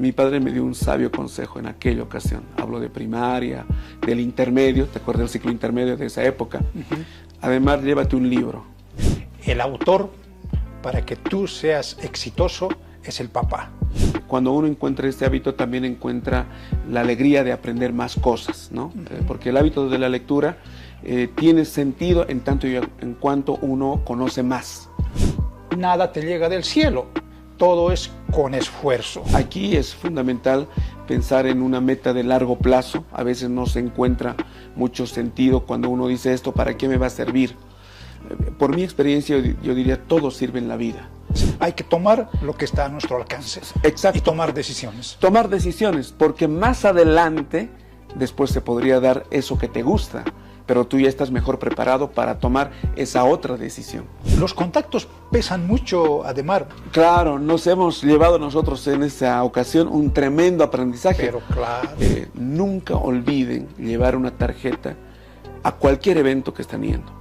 Mi padre me dio un sabio consejo en aquella ocasión. Hablo de primaria, del intermedio, ¿te acuerdas del ciclo intermedio de esa época? Además, llévate un libro. El autor, para que tú seas exitoso, es el papá. Cuando uno encuentra este hábito, también encuentra la alegría de aprender más cosas, ¿no? Porque el hábito de la lectura tiene sentido en tanto y en cuanto uno conoce más. Nada te llega del cielo, todo es con esfuerzo. Aquí es fundamental pensar en una meta de largo plazo. A veces no se encuentra mucho sentido cuando uno dice esto, ¿para qué me va a servir? Por mi experiencia, yo diría, todo sirve en la vida. Hay que tomar lo que está a nuestro alcance. Exacto. Y tomar decisiones. Tomar decisiones, porque más adelante, después se podría dar eso que te gusta, pero tú ya estás mejor preparado para tomar esa otra decisión. Los contactos pesan mucho, Ademar. Claro, nos hemos llevado nosotros en esa ocasión un tremendo aprendizaje. Pero claro. Nunca olviden llevar una tarjeta a cualquier evento que están yendo.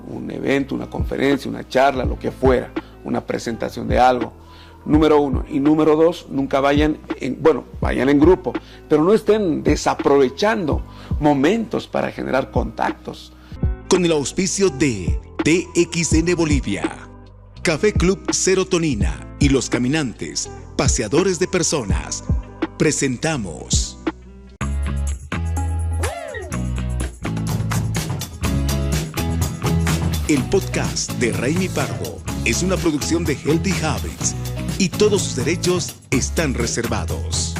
Un evento, una conferencia, una charla, lo que fuera, una presentación de algo. Número 1. Y número 2, nunca vayan en grupo, pero no estén desaprovechando momentos para generar contactos. Con el auspicio de TXN Bolivia, Café Club Serotonina y Los Caminantes, Paseadores de Personas, presentamos el podcast de Raimi Pardo. Es una producción de Healthy Habits y todos sus derechos están reservados.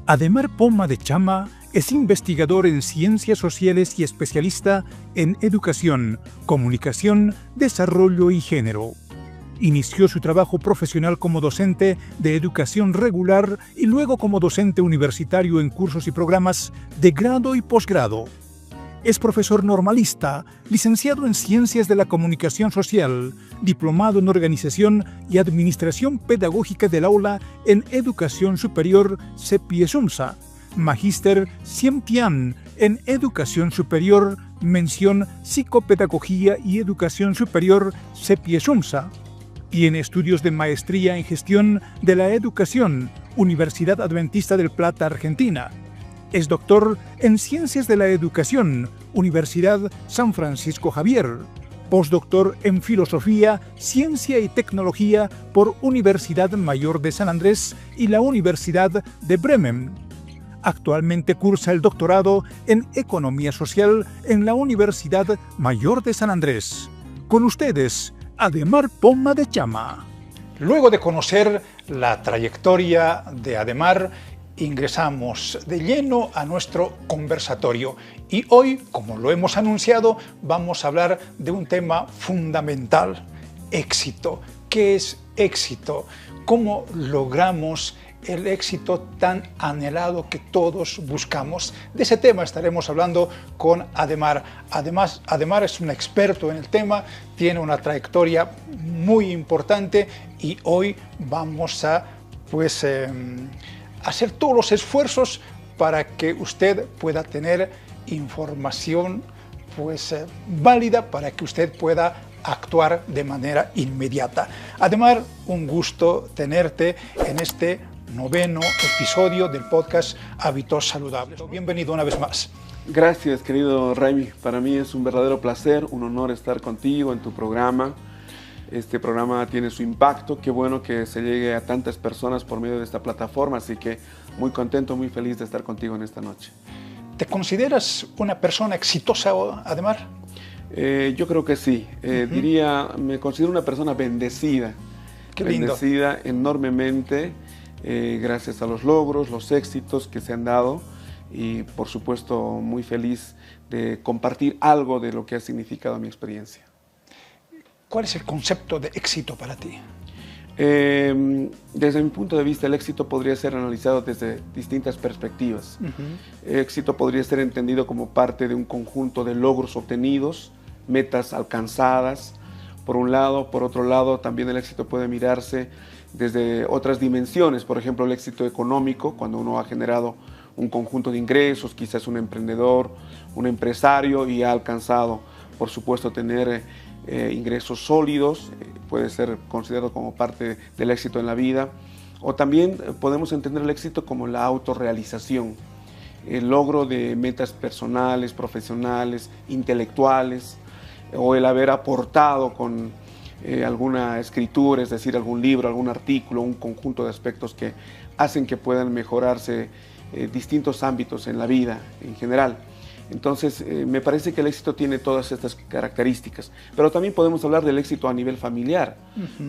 Ademar Poma de Chama es investigador en ciencias sociales y especialista en educación, comunicación, desarrollo y género. Inició su trabajo profesional como docente de educación regular y luego como docente universitario en cursos y programas de grado y posgrado. Es profesor normalista, licenciado en Ciencias de la Comunicación Social, diplomado en Organización y Administración Pedagógica del Aula en Educación Superior CEPIESUMSA, magíster Ciempián en Educación Superior, mención Psicopedagogía y Educación Superior CEPIESUMSA, y en estudios de maestría en Gestión de la Educación, Universidad Adventista del Plata, Argentina. Es doctor en Ciencias de la Educación, Universidad San Francisco Javier. Postdoctor en Filosofía, Ciencia y Tecnología por Universidad Mayor de San Andrés y la Universidad de Bremen. Actualmente cursa el doctorado en Economía Social en la Universidad Mayor de San Andrés. Con ustedes, Ademar Poma de Chama. Luego de conocer la trayectoria de Ademar, ingresamos de lleno a nuestro conversatorio. Y hoy, como lo hemos anunciado, vamos a hablar de un tema fundamental: éxito. ¿Qué es éxito? ¿Cómo logramos el éxito tan anhelado que todos buscamos? De ese tema estaremos hablando con Ademar. Además, Ademar es un experto en el tema, tiene una trayectoria muy importante y hoy vamos a hacer todos los esfuerzos para que usted pueda tener información válida, para que usted pueda actuar de manera inmediata. Ademar, un gusto tenerte en este 9º episodio del podcast Hábitos Saludables. Bienvenido una vez más. Gracias, querido Raimi. Para mí es un verdadero placer, un honor estar contigo en tu programa. Este programa tiene su impacto. Qué bueno que se llegue a tantas personas por medio de esta plataforma. Así que muy contento, muy feliz de estar contigo en esta noche. ¿Te consideras una persona exitosa, Ademar? Yo creo que sí. Me considero una persona bendecida. Qué lindo. Bendecida enormemente. Gracias a los logros, los éxitos que se han dado y por supuesto muy feliz de compartir algo de lo que ha significado mi experiencia. ¿Cuál es el concepto de éxito para ti? Desde mi punto de vista, el éxito podría ser analizado desde distintas perspectivas. Éxito podría ser entendido como parte de un conjunto de logros obtenidos, metas alcanzadas, por un lado. Por otro lado, también el éxito puede mirarse desde otras dimensiones, por ejemplo, el éxito económico, cuando uno ha generado un conjunto de ingresos, quizás un emprendedor, un empresario, y ha alcanzado, por supuesto, tener ingresos sólidos, puede ser considerado como parte del éxito en la vida, o también podemos entender el éxito como la autorrealización, el logro de metas personales, profesionales, intelectuales, o el haber aportado con alguna escritura, es decir, algún libro, algún artículo, un conjunto de aspectos que hacen que puedan mejorarse distintos ámbitos en la vida en general. Entonces, me parece que el éxito tiene todas estas características, pero también podemos hablar del éxito a nivel familiar,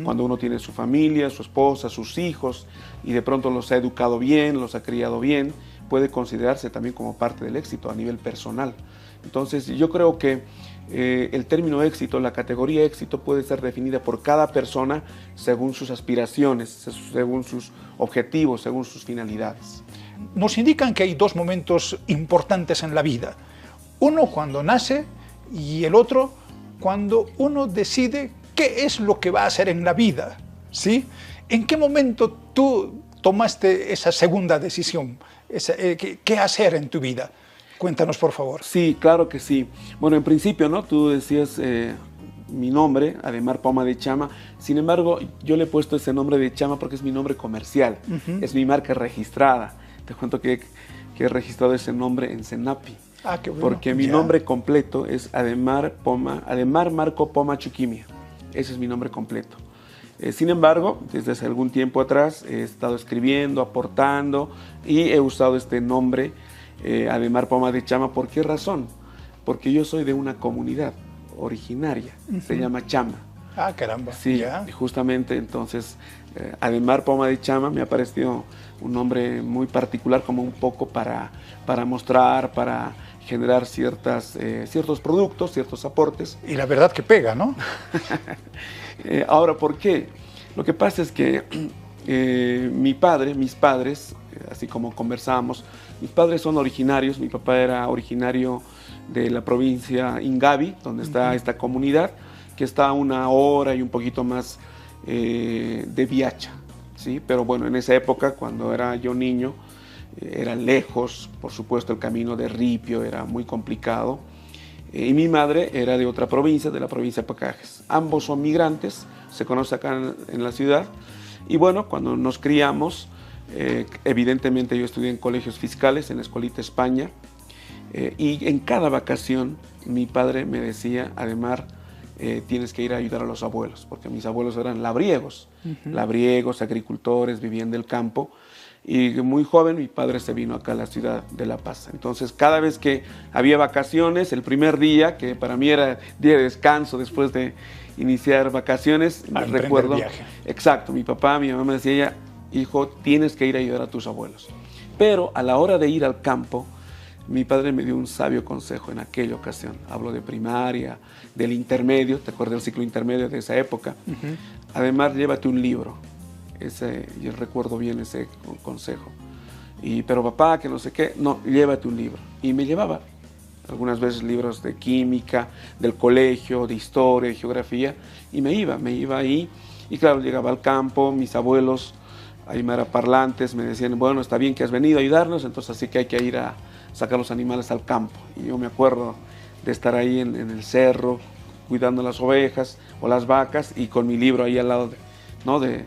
cuando uno tiene su familia, su esposa, sus hijos, y de pronto los ha educado bien, los ha criado bien, puede considerarse también como parte del éxito a nivel personal. Entonces, yo creo que el término éxito, la categoría éxito puede ser definida por cada persona según sus aspiraciones, según sus objetivos, según sus finalidades. Nos indican que hay dos momentos importantes en la vida. Uno cuando nace y el otro cuando uno decide qué es lo que va a hacer en la vida, ¿sí? ¿En qué momento tú tomaste esa segunda decisión? ¿Qué hacer en tu vida? Cuéntanos, por favor. Sí, claro que sí. Bueno, en principio, ¿no? Tú decías mi nombre, Ademar Poma de Chama. Sin embargo, yo le he puesto ese nombre de Chama porque es mi nombre comercial, es mi marca registrada. Te cuento que he registrado ese nombre en Senapi. Ah, qué bueno. Porque mi nombre completo es Ademar Marco Poma Chuquimia. Ese es mi nombre completo. Sin embargo, desde hace algún tiempo atrás he estado escribiendo, aportando y he usado este nombre, Ademar Poma de Chama. ¿Por qué razón? Porque yo soy de una comunidad originaria, se llama Chama. Ah, caramba. Sí, justamente, entonces, Ademar Poma de Chama me ha parecido un nombre muy particular, como un poco para mostrar, para generar ciertos productos, ciertos aportes. Y la verdad que pega, ¿no? Ahora, ¿por qué? Lo que pasa es que mis padres, así como conversábamos, mis padres son originarios. Mi papá era originario de la provincia Ingavi, donde está esta comunidad, que está a 1 hora y un poquito más de Viacha, ¿sí? Pero bueno, en esa época, cuando era yo niño, era lejos, por supuesto, el camino de ripio era muy complicado. Y mi madre era de otra provincia, de la provincia de Pacajes. Ambos son migrantes, se conoce acá en la ciudad. Y bueno, cuando nos criamos, evidentemente yo estudié en colegios fiscales, en la Escuelita España. Y en cada vacación mi padre me decía, Ademar, tienes que ir a ayudar a los abuelos, porque mis abuelos eran labriegos, labriegos, agricultores, vivían del campo. Y muy joven mi padre se vino acá a la ciudad de La Paz. Entonces, cada vez que había vacaciones, el primer día, que para mí era día de descanso después de iniciar vacaciones, recuerdo, viaje. Exacto, mi papá, mi mamá me decía, hijo, tienes que ir a ayudar a tus abuelos. Pero a la hora de ir al campo, mi padre me dio un sabio consejo en aquella ocasión. Hablo de primaria, del intermedio, ¿te acuerdas del ciclo intermedio de esa época? Además, llévate un libro. Yo recuerdo bien ese consejo. Pero papá, que no sé qué, no, llévate un libro. Y me llevaba algunas veces libros de química, del colegio, de historia, de geografía, y me iba ahí. Y claro, llegaba al campo, mis abuelos aymaraparlantes me decían, bueno, está bien que has venido a ayudarnos, entonces así que hay que ir a sacar los animales al campo. Y yo me acuerdo de estar ahí en el cerro, cuidando las ovejas o las vacas, y con mi libro ahí al lado de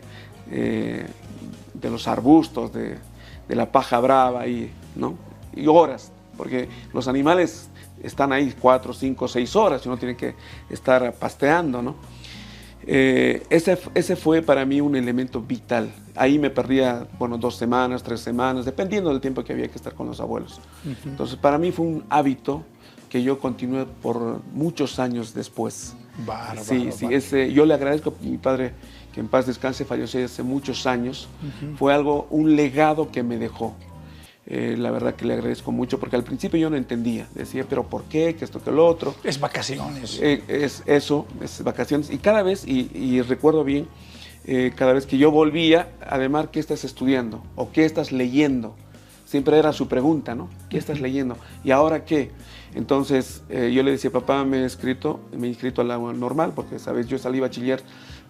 los arbustos, de la paja brava, ¿no? Y horas, porque los animales están ahí 4, 5, 6 horas y uno tiene que estar pasteando, ¿no? Ese fue para mí un elemento vital. Ahí me perdía, bueno, 2 semanas, 3 semanas, dependiendo del tiempo que había que estar con los abuelos. Entonces, para mí fue un hábito que yo continué por muchos años después. Bárbaro, sí, yo le agradezco a mi padre, que en paz descanse, falleció hace muchos años. Fue un legado que me dejó. La verdad que le agradezco mucho, porque al principio yo no entendía. Decía, pero ¿por qué? Que esto, que lo otro. Es vacaciones. Es vacaciones. Y cada vez, y recuerdo bien, cada vez que yo volvía, además, ¿qué estás estudiando? ¿O qué estás leyendo? Siempre era su pregunta, ¿no? ¿Qué estás leyendo? ¿Y ahora qué? Entonces, yo le decía, papá, me he inscrito a la normal, porque, ¿sabes? Yo salí bachiller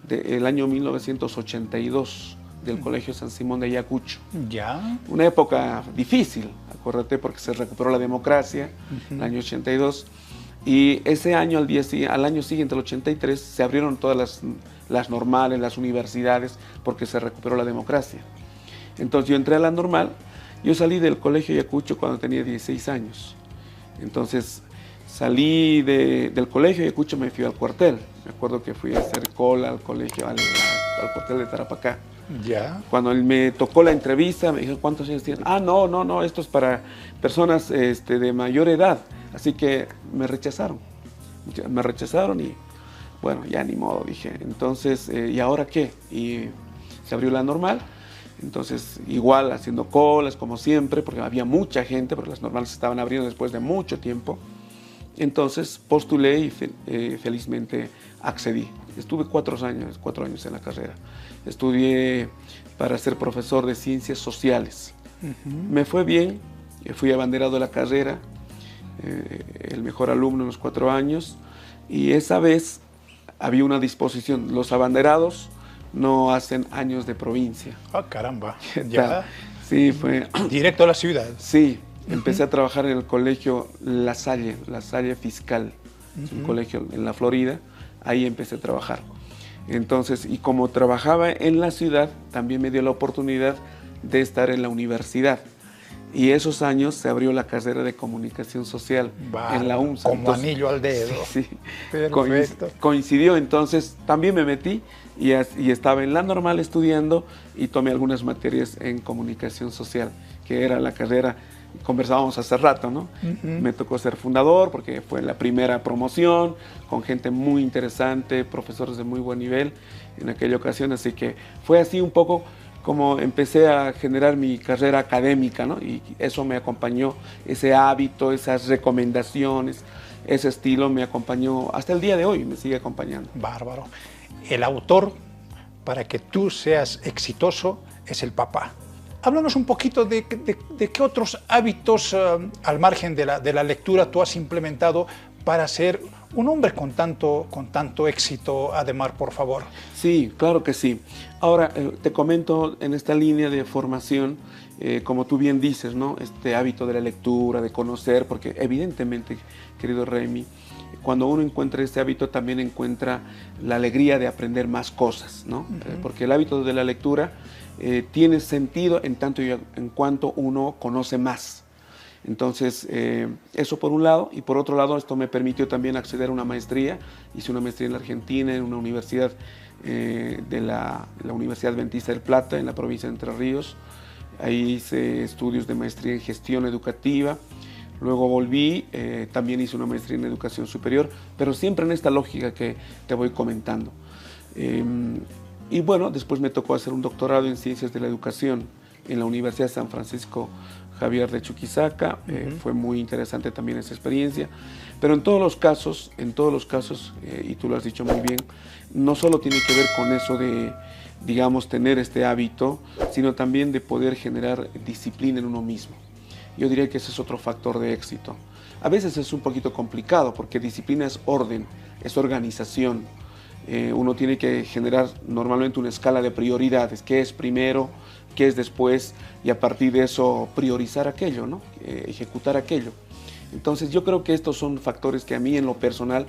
del año 1982 del Colegio San Simón de Ayacucho. Ya. Una época difícil, acuérdate, porque se recuperó la democracia, el año 82. Y ese año, al año siguiente, el 83, se abrieron todas las normales, las universidades, porque se recuperó la democracia. Entonces yo entré a la normal. Yo salí del colegio Ayacucho cuando tenía 16 años. Entonces salí del colegio Ayacucho, me fui al cuartel. Me acuerdo que fui a hacer cola al colegio, al cuartel de Tarapacá. Ya. Cuando él me tocó la entrevista, me dijo, ¿cuántos años tienes? Ah, no, esto es para personas de mayor edad. Así que me rechazaron. Me rechazaron y, bueno, ya ni modo, dije. Entonces, ¿y ahora qué? Y se abrió la normal. Entonces, igual haciendo colas, como siempre, porque había mucha gente, porque las normales se estaban abriendo después de mucho tiempo. Entonces, postulé y felizmente accedí. Estuve 4 años en la carrera. Estudié para ser profesor de ciencias sociales. Me fue bien, fui abanderado de la carrera, el mejor alumno en los 4 años, y esa vez había una disposición. Los abanderados no hacen años de provincia. Ah, caramba. Ya. Sí, fue... Directo a la ciudad. Sí, empecé a trabajar en el colegio La Salle Fiscal, un colegio en la Florida. Ahí empecé a trabajar. Entonces, y como trabajaba en la ciudad, también me dio la oportunidad de estar en la universidad. Y esos años se abrió la carrera de comunicación social en la UNSA. Como entonces, anillo al dedo. Sí, perfecto. Coincidió, entonces también me metí y estaba en la normal estudiando y tomé algunas materias en comunicación social, que era la carrera, conversábamos hace rato, ¿no? Me tocó ser fundador porque fue la primera promoción, con gente muy interesante, profesores de muy buen nivel en aquella ocasión, así que fue así un poco como empecé a generar mi carrera académica, ¿no? Y eso me acompañó, ese hábito, esas recomendaciones, ese estilo me acompañó hasta el día de hoy, me sigue acompañando. Bárbaro. El autor, para que tú seas exitoso, es el papá. Háblanos un poquito de qué otros hábitos, al margen de la lectura, tú has implementado para ser un hombre con tanto éxito, Adhemar, por favor. Sí, claro que sí. Ahora, te comento en esta línea de formación, como tú bien dices, ¿no? Este hábito de la lectura, de conocer, porque evidentemente, querido Remy, cuando uno encuentra este hábito también encuentra la alegría de aprender más cosas, ¿no? Porque el hábito de la lectura tiene sentido en tanto y en cuanto uno conoce más. Entonces, eso por un lado, y por otro lado, esto me permitió también acceder a una maestría. Hice una maestría en la Argentina, en una universidad de la Universidad Adventista del Plata, en la provincia de Entre Ríos. Ahí hice estudios de maestría en gestión educativa. Luego volví, también hice una maestría en educación superior, pero siempre en esta lógica que te voy comentando. Y bueno, después me tocó hacer un doctorado en ciencias de la educación en la Universidad de San Francisco Javier de Chuquisaca. Fue muy interesante también esa experiencia, pero en todos los casos, y tú lo has dicho muy bien, no solo tiene que ver con eso de, digamos, tener este hábito, sino también de poder generar disciplina en uno mismo. Yo diría que ese es otro factor de éxito. A veces es un poquito complicado porque disciplina es orden, es organización. Uno tiene que generar normalmente una escala de prioridades, qué es primero, qué es después, y a partir de eso priorizar aquello, ¿no? Ejecutar aquello. Entonces yo creo que estos son factores que a mí en lo personal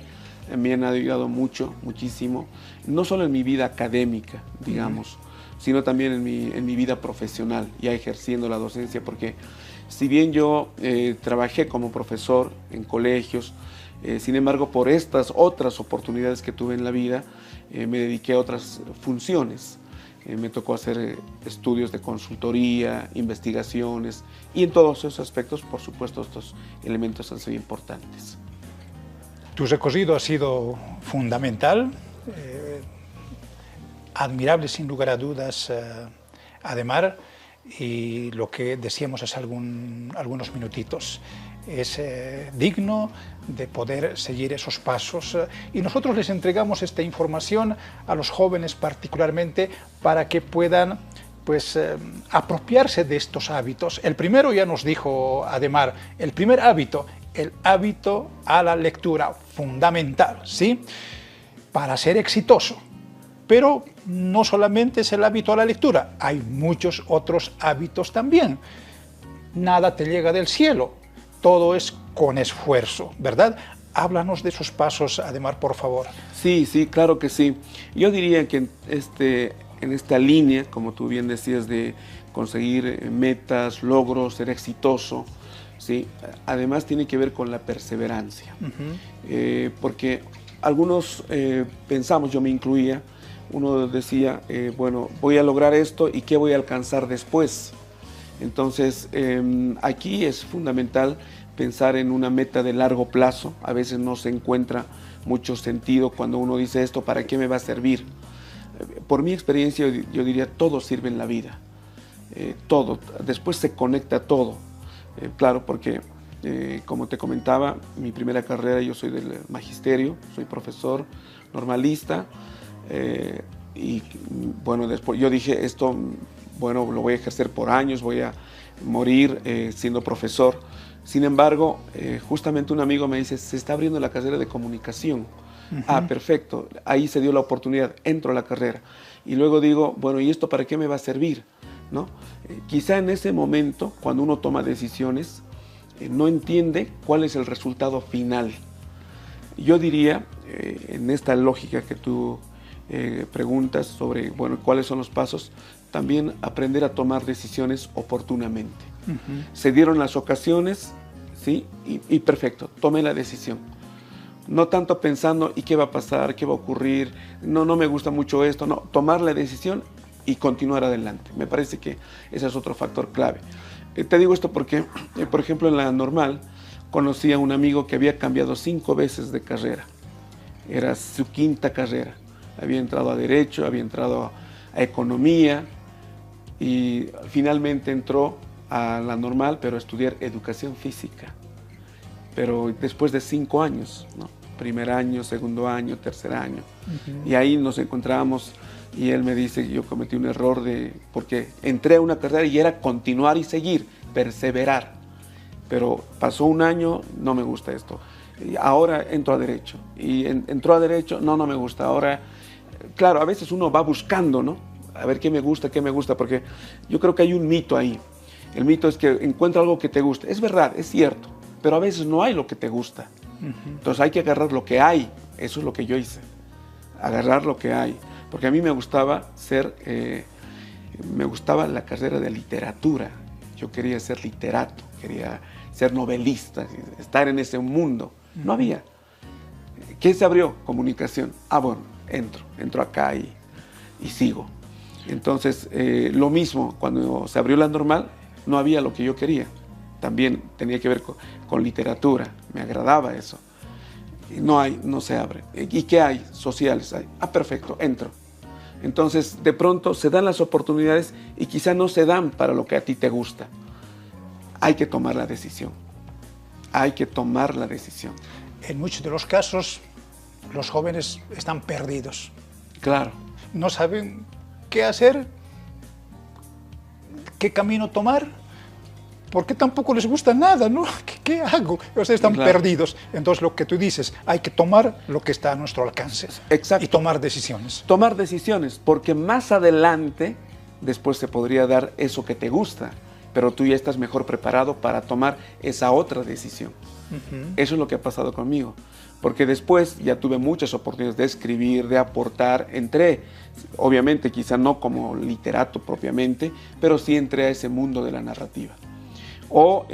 me han ayudado muchísimo, no solo en mi vida académica, digamos, sino también en mi vida profesional, ya ejerciendo la docencia, porque si bien yo trabajé como profesor en colegios, sin embargo, por estas otras oportunidades que tuve en la vida, me dediqué a otras funciones. Me tocó hacer estudios de consultoría, investigaciones, y en todos esos aspectos, por supuesto, estos elementos han sido importantes. Tu recorrido ha sido fundamental, admirable sin lugar a dudas, Adhemar, y lo que decíamos hace algunos minutitos. Es digno de poder seguir esos pasos, y nosotros les entregamos esta información a los jóvenes particularmente para que puedan apropiarse de estos hábitos. El primero ya nos dijo Adhemar, el primer hábito, el hábito a la lectura, fundamental, ¿sí? Para ser exitoso. Pero no solamente es el hábito a la lectura, hay muchos otros hábitos también. Nada te llega del cielo. Todo es con esfuerzo, ¿verdad? Háblanos de esos pasos, Ademar, por favor. Sí, sí, claro que sí. Yo diría que en esta línea, como tú bien decías, de conseguir metas, logros, ser exitoso, ¿sí? Además tiene que ver con la perseverancia. Porque algunos pensamos, yo me incluía, uno decía, bueno, voy a lograr esto y ¿qué voy a alcanzar después? Entonces, aquí es fundamental pensar en una meta de largo plazo. A veces no se encuentra mucho sentido cuando uno dice esto, ¿para qué me va a servir? Por mi experiencia, yo diría, todo sirve en la vida. Todo, después se conecta todo. Claro, porque como te comentaba, mi primera carrera, yo soy del magisterio, soy profesor normalista, y bueno, después yo dije esto, bueno, lo voy a ejercer por años, voy a morir siendo profesor. Sin embargo, justamente un amigo me dice, se está abriendo la carrera de comunicación. Ah, perfecto, ahí se dio la oportunidad, entro a la carrera. Y luego digo, bueno, ¿y esto para qué me va a servir? ¿No? Quizá en ese momento, cuando uno toma decisiones, no entiende cuál es el resultado final. Yo diría, en esta lógica que tú preguntas sobre, bueno, cuáles son los pasos, también aprender a tomar decisiones oportunamente. Se dieron las ocasiones, ¿sí? Y perfecto, tomé la decisión. No tanto pensando, ¿y qué va a pasar? ¿Qué va a ocurrir? No me gusta mucho esto. No, tomar la decisión y continuar adelante. Me parece que ese es otro factor clave. Te digo esto porque, por ejemplo, en la normal, conocí a un amigo que había cambiado 5 veces de carrera. Era su 5ª carrera. Había entrado a Derecho, había entrado a Economía y finalmente entró a la normal, pero a estudiar Educación Física. Pero después de 5 años, ¿no? Primer año, segundo año, tercer año. Y ahí nos encontramos y él me dice, yo cometí un error porque entré a una carrera y era continuar y seguir, perseverar. Pero pasó un año, no me gusta esto. Y ahora entro a Derecho. Y entró a Derecho, no me gusta. Ahora, claro, a veces uno va buscando, ¿no? A ver qué me gusta, porque yo creo que hay un mito ahí. El mito es que encuentra algo que te gusta. Es verdad, es cierto, pero a veces no hay lo que te gusta. Entonces hay que agarrar lo que hay. Eso es lo que yo hice. Agarrar lo que hay. Porque a mí me gustaba me gustaba la carrera de literatura. Yo quería ser literato, quería ser novelista, estar en ese mundo. No había. ¿Qué se abrió? Comunicación. Ah, bueno, entro acá y sigo. Entonces, lo mismo, cuando se abrió la normal, no había lo que yo quería. También tenía que ver con literatura, me agradaba eso. No se abre. ¿Y qué hay? Sociales hay. Ah, perfecto, entro. Entonces, de pronto se dan las oportunidades y quizá no se dan para lo que a ti te gusta. Hay que tomar la decisión. Hay que tomar la decisión. En muchos de los casos, los jóvenes están perdidos. Claro. No saben qué hacer, qué camino tomar, porque tampoco les gusta nada, ¿no? ¿Qué hago? O sea, están perdidos. Entonces, lo que tú dices, hay que tomar lo que está a nuestro alcance. Exacto. Y tomar decisiones. Tomar decisiones, porque más adelante, después se podría dar eso que te gusta, pero tú ya estás mejor preparado para tomar esa otra decisión. Eso es lo que ha pasado conmigo. Porque después ya tuve muchas oportunidades de escribir, de aportar. Entré, obviamente, quizá no como literato propiamente, pero sí entré a ese mundo de la narrativa. O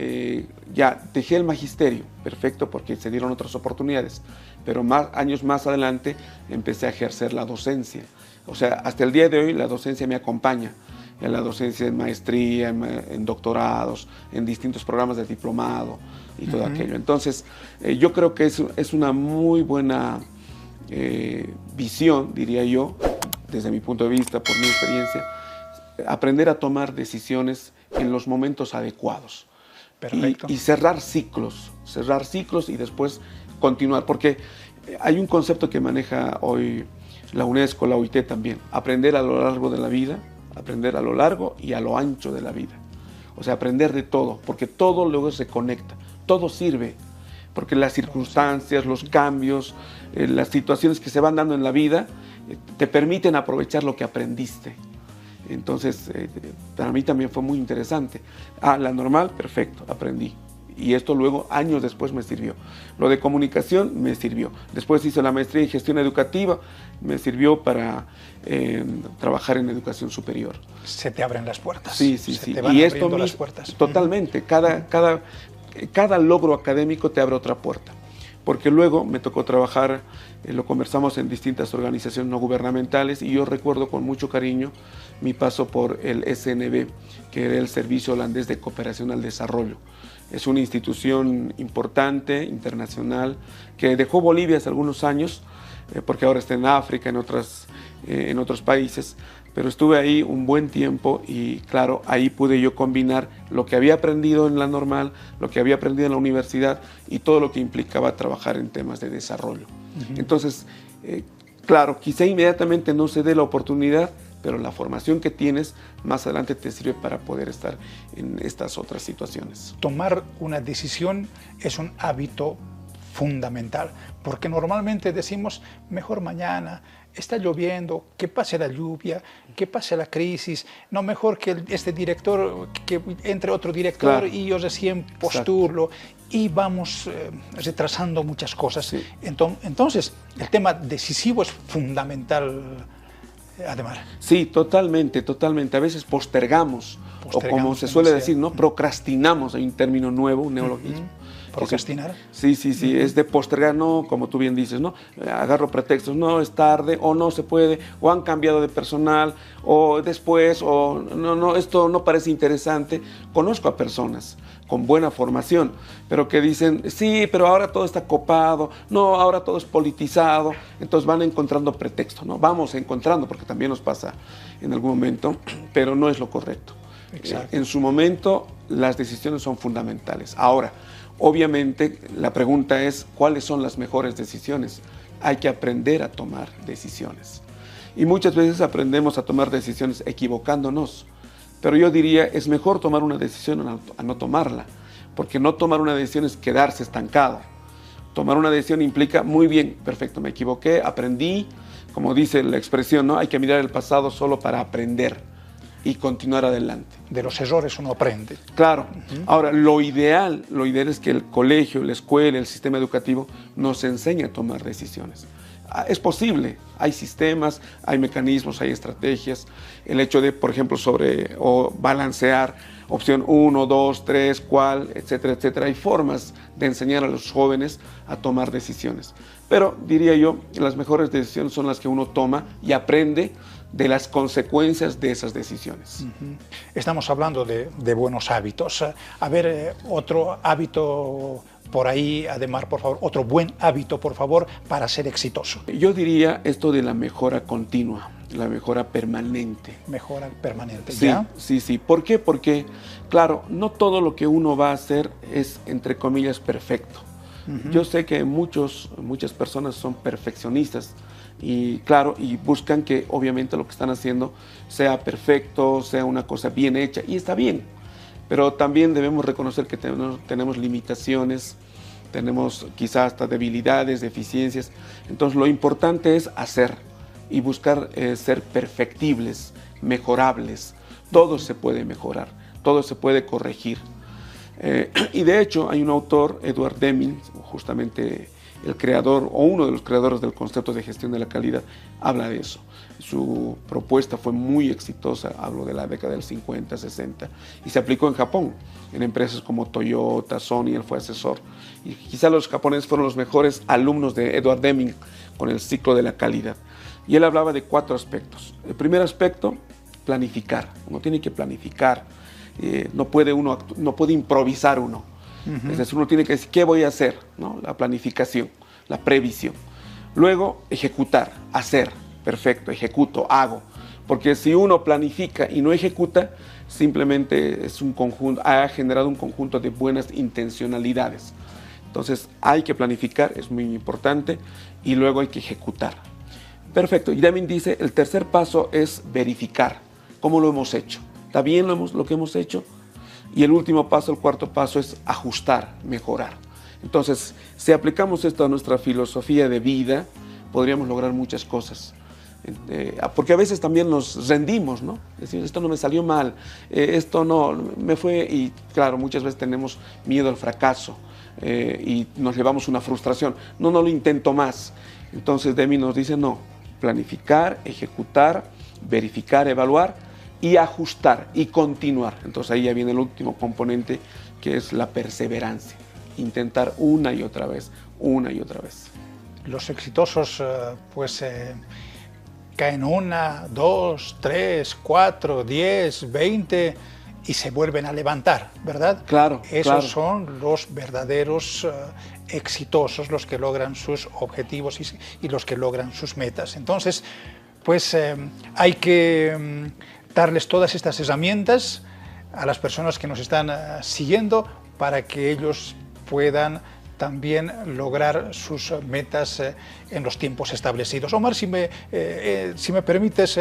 ya dejé el magisterio, perfecto, porque se dieron otras oportunidades, pero años más adelante empecé a ejercer la docencia. O sea, hasta el día de hoy la docencia me acompaña, en la docencia en maestría, en doctorados, en distintos programas de diplomado y todo aquello. Entonces, yo creo que es una muy buena visión, diría yo, desde mi punto de vista, por mi experiencia, aprender a tomar decisiones en los momentos adecuados. Perfecto. Y cerrar ciclos y después continuar, porque hay un concepto que maneja hoy la UNESCO, la OIT también, aprender a lo largo de la vida, aprender a lo largo y a lo ancho de la vida. O sea, aprender de todo, porque todo luego se conecta, todo sirve, porque las circunstancias, los cambios, las situaciones que se van dando en la vida te permiten aprovechar lo que aprendiste. Entonces, para mí también fue muy interesante. La normal, perfecto, aprendí. y esto luego, años después, me sirvió. Lo de comunicación me sirvió. Después hice la maestría en gestión educativa, me sirvió para trabajar en educación superior. Se te abren las puertas. Sí. Te van abriendo las puertas. Totalmente. Cada logro académico te abre otra puerta. Porque luego me tocó trabajar, lo conversamos en distintas organizaciones no gubernamentales, y yo recuerdo con mucho cariño mi paso por el SNB, que era el Servicio Holandés de Cooperación al Desarrollo. Es una institución importante, internacional, que dejó Bolivia hace algunos años, porque ahora está en África, en otros países, pero estuve ahí un buen tiempo y claro, ahí pude yo combinar lo que había aprendido en la normal, lo que había aprendido en la universidad y todo lo que implicaba trabajar en temas de desarrollo. Entonces, claro, quizá inmediatamente no se dé la oportunidad, pero la formación que tienes más adelante te sirve para poder estar en estas otras situaciones. Tomar una decisión es un hábito fundamental, porque normalmente decimos, mejor mañana, está lloviendo, que pase la lluvia, que pase la crisis, no, mejor que este director, que entre otro director, claro, y yo recién postulo. Exacto. Y vamos retrasando muchas cosas. Sí. Entonces, el tema decisivo es fundamental, Ademar. Sí, totalmente. A veces postergamos o como se suele decir, ¿no? Procrastinamos, hay un término nuevo, un neologismo. ¿Procrastinar? Sí, es de postergar, no, como tú bien dices, ¿no? Agarro pretextos, no, es tarde, o no se puede, o han cambiado de personal, o después, o no, esto no parece interesante. Conozco a personas con buena formación, pero que dicen, sí, pero ahora todo está copado, no, ahora todo es politizado, entonces van encontrando pretextos, ¿no? Vamos encontrando, porque también nos pasa en algún momento, pero no es lo correcto. En su momento, las decisiones son fundamentales. Ahora, obviamente, la pregunta es, ¿cuáles son las mejores decisiones? Hay que aprender a tomar decisiones. Y muchas veces aprendemos a tomar decisiones equivocándonos. Pero yo diría, es mejor tomar una decisión a no tomarla, porque no tomar una decisión es quedarse estancado. Tomar una decisión implica, muy bien, perfecto, me equivoqué, aprendí, como dice la expresión, ¿no? Hay que mirar el pasado solo para aprender y continuar adelante. De los errores uno aprende. Claro. Ahora, lo ideal es que el colegio, la escuela, el sistema educativo nos enseñe a tomar decisiones. Es posible, hay sistemas, hay mecanismos, hay estrategias. El hecho de, por ejemplo, balancear opción 1, 2, 3, cuál, etcétera, etcétera. Hay formas de enseñar a los jóvenes a tomar decisiones. Pero, diría yo, las mejores decisiones son las que uno toma y aprende de las consecuencias de esas decisiones. Estamos hablando de buenos hábitos. A ver, otro hábito por ahí, Ademar, por favor, otro buen hábito, por favor, para ser exitoso. Yo diría esto de la mejora continua, la mejora permanente. Mejora permanente, sí, ¿ya? Sí. ¿Por qué? Porque, claro, no todo lo que uno va a hacer es, entre comillas, perfecto. Yo sé que muchas personas son perfeccionistas, y claro, y buscan que obviamente lo que están haciendo sea perfecto, sea una cosa bien hecha, y está bien, pero también debemos reconocer que tenemos limitaciones, tenemos quizás hasta debilidades, deficiencias. Entonces lo importante es hacer y buscar ser perfectibles, mejorables. Todo se puede mejorar, todo se puede corregir. Y de hecho hay un autor, Edward Deming, justamente el creador o uno de los creadores del concepto de gestión de la calidad, habla de eso. Su propuesta fue muy exitosa, hablo de la década del 50, 60, y se aplicó en Japón, en empresas como Toyota, Sony, él fue asesor. Y quizá los japoneses fueron los mejores alumnos de Edward Deming con el ciclo de la calidad. Y él hablaba de 4 aspectos. El primer aspecto, planificar. Uno tiene que planificar, no puede improvisar uno. Es decir, uno tiene que decir, ¿qué voy a hacer? ¿No? La planificación, la previsión. Luego, ejecutar, hacer. Perfecto, ejecuto, hago. Porque si uno planifica y no ejecuta, simplemente es un conjunto, ha generado un conjunto de buenas intencionalidades. Entonces, hay que planificar, es muy importante, y luego hay que ejecutar. Perfecto. Y Deming dice, el tercer paso es verificar cómo lo hemos hecho. ¿Está bien lo que hemos hecho? Y el último paso, el cuarto paso, es ajustar, mejorar. Entonces, si aplicamos esto a nuestra filosofía de vida, podríamos lograr muchas cosas. Porque a veces también nos rendimos, ¿no? Decimos, esto no me salió mal, esto no, me fue, y claro, muchas veces tenemos miedo al fracaso y nos llevamos una frustración, no lo intento más. Entonces Demi nos dice, no, planificar, ejecutar, verificar, evaluar y ajustar y continuar. Entonces ahí ya viene el último componente, que es la perseverancia, intentar una y otra vez, una y otra vez. Los exitosos, caen 1, 2, 3, 4, 10, 20 y se vuelven a levantar, ¿verdad? Claro. Esos son los verdaderos exitosos, los que logran sus objetivos y los que logran sus metas. Entonces, hay que darles todas estas herramientas a las personas que nos están siguiendo para que ellos puedan también lograr sus metas en los tiempos establecidos. Omar, si me permites,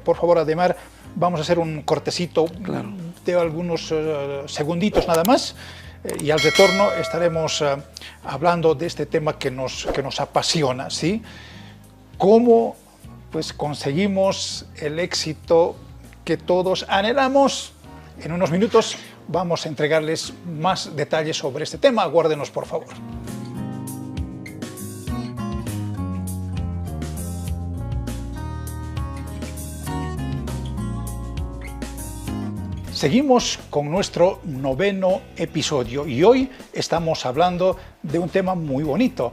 por favor, Ademar, vamos a hacer un cortecito de algunos segunditos nada más, y al retorno estaremos hablando de este tema que nos apasiona, ¿sí? Cómo conseguimos el éxito que todos anhelamos. En unos minutos vamos a entregarles más detalles sobre este tema. Aguárdenos, por favor. Seguimos con nuestro 9º episodio y hoy estamos hablando de un tema muy bonito: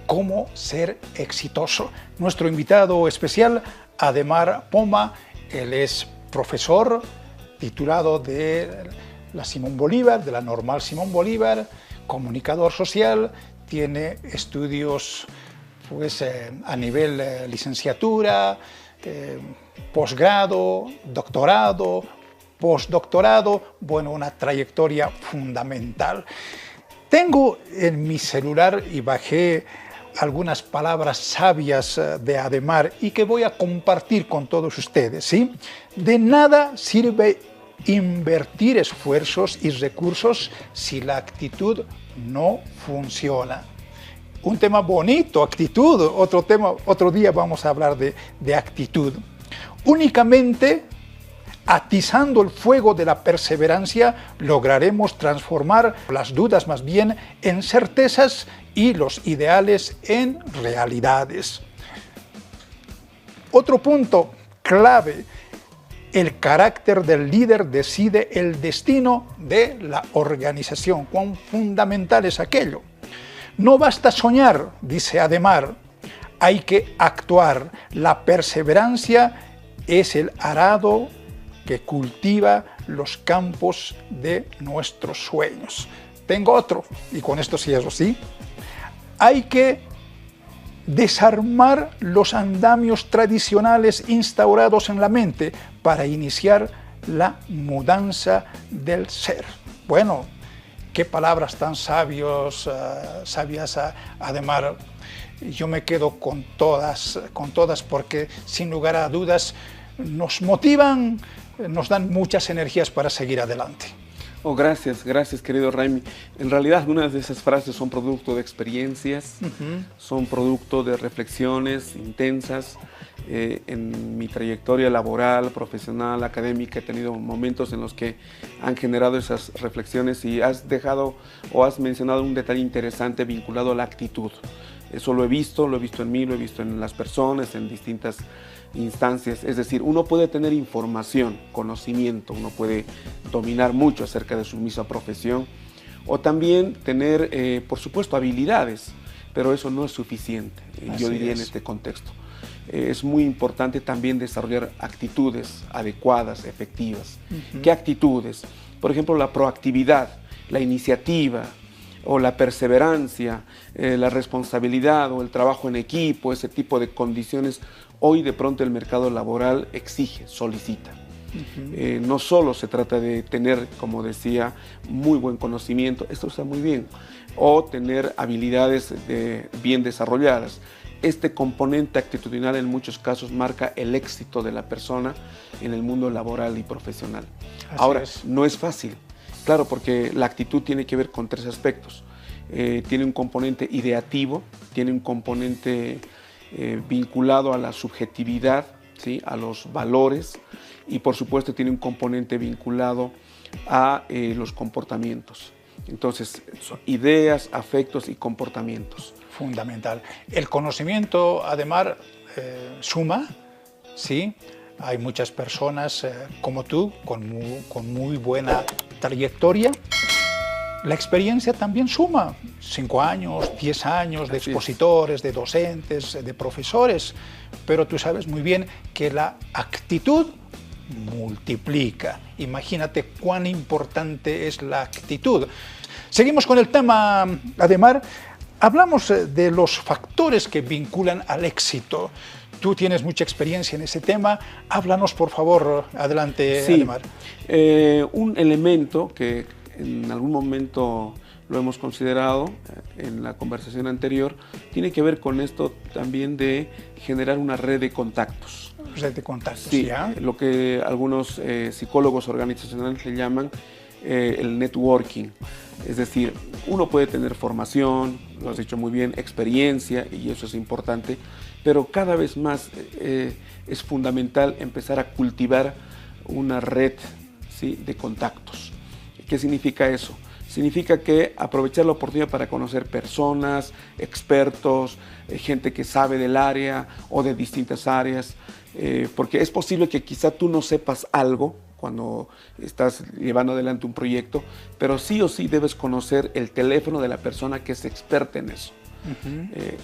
cómo ser exitoso. Nuestro invitado especial, Ademar Poma, él es profesor titulado de la Simón Bolívar, de la Normal Simón Bolívar, comunicador social, tiene estudios a nivel licenciatura, posgrado, doctorado, postdoctorado, una trayectoria fundamental. Tengo en mi celular y bajé algunas palabras sabias de Ademar y que voy a compartir con todos ustedes, ¿sí? De nada sirve invertir esfuerzos y recursos si la actitud no funciona. Un tema bonito, actitud. Otro día vamos a hablar de actitud. Únicamente atizando el fuego de la perseverancia lograremos transformar las dudas más bien en certezas y los ideales en realidades. Otro punto clave: el carácter del líder decide el destino de la organización. Cuán fundamental es aquello. No basta soñar, dice Ademar, hay que actuar. La perseverancia es el arado que cultiva los campos de nuestros sueños. Tengo otro, y con esto cierro, ¿sí? Hay que desarmar los andamios tradicionales instaurados en la mente para iniciar la mudanza del ser. Bueno, qué palabras tan sabias, Ademar. Yo me quedo con todas porque sin lugar a dudas nos motivan, nos dan muchas energías para seguir adelante. Gracias querido Raimi. En realidad algunas de esas frases son producto de experiencias, son producto de reflexiones intensas. En mi trayectoria laboral, profesional, académica, he tenido momentos en los que han generado esas reflexiones y has dejado o has mencionado un detalle interesante vinculado a la actitud. Eso lo he visto en mí, lo he visto en las personas, en distintas instancias. Es decir, uno puede tener información, conocimiento, uno puede dominar mucho acerca de su misma profesión o también tener, por supuesto, habilidades, pero eso no es suficiente, yo diría en este contexto. Es muy importante también desarrollar actitudes adecuadas, efectivas. ¿Qué actitudes? Por ejemplo, la proactividad, la iniciativa, o la perseverancia, la responsabilidad o el trabajo en equipo, ese tipo de condiciones. Hoy de pronto el mercado laboral exige, solicita. No solo se trata de tener, como decía, muy buen conocimiento, esto está muy bien, o tener habilidades bien desarrolladas. Este componente actitudinal en muchos casos marca el éxito de la persona en el mundo laboral y profesional. Ahora, no es fácil. Claro, porque la actitud tiene que ver con 3 aspectos. Tiene un componente ideativo, tiene un componente vinculado a la subjetividad, ¿sí? A los valores, y por supuesto tiene un componente vinculado a los comportamientos. Entonces, son ideas, afectos y comportamientos. Fundamental. El conocimiento, además, suma, ¿sí? Hay muchas personas como tú, con muy buena trayectoria. La experiencia también suma. 5 años, 10 años de expositores, de docentes, de profesores. Pero tú sabes muy bien que la actitud multiplica. Imagínate cuán importante es la actitud. Seguimos con el tema, Ademar. Hablamos de los factores que vinculan al éxito. Tú tienes mucha experiencia en ese tema. Háblanos, por favor. Adelante, sí, Ademar. Un elemento que en algún momento lo hemos considerado en la conversación anterior, tiene que ver con esto también de generar una red de contactos. Red de contactos, sí, ¿ya? Lo que algunos psicólogos organizacionales le llaman el networking. Es decir, uno puede tener formación, lo has dicho muy bien, experiencia, y eso es importante, pero cada vez más es fundamental empezar a cultivar una red, ¿sí? De contactos. ¿Qué significa eso? Significa que aprovechar la oportunidad para conocer personas, expertos, gente que sabe del área o de distintas áreas, porque es posible que quizá tú no sepas algo cuando estás llevando adelante un proyecto, pero sí o sí debes conocer el teléfono de la persona que es experta en eso.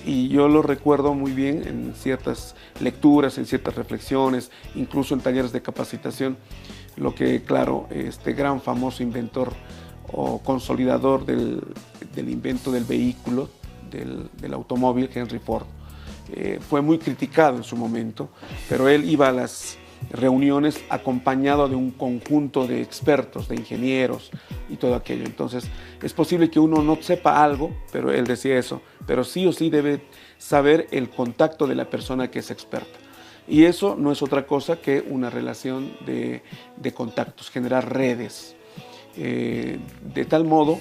Y yo lo recuerdo muy bien en ciertas lecturas, en ciertas reflexiones, incluso en talleres de capacitación, lo que, claro, este gran famoso inventor o consolidador del invento del vehículo, del automóvil, Henry Ford, fue muy criticado en su momento, pero él iba a las reuniones acompañado de un conjunto de expertos, de ingenieros y todo aquello. Entonces, es posible que uno no sepa algo, pero él decía eso, pero sí o sí debe saber el contacto de la persona que es experta. Y eso no es otra cosa que una relación de contactos, generar redes, de tal modo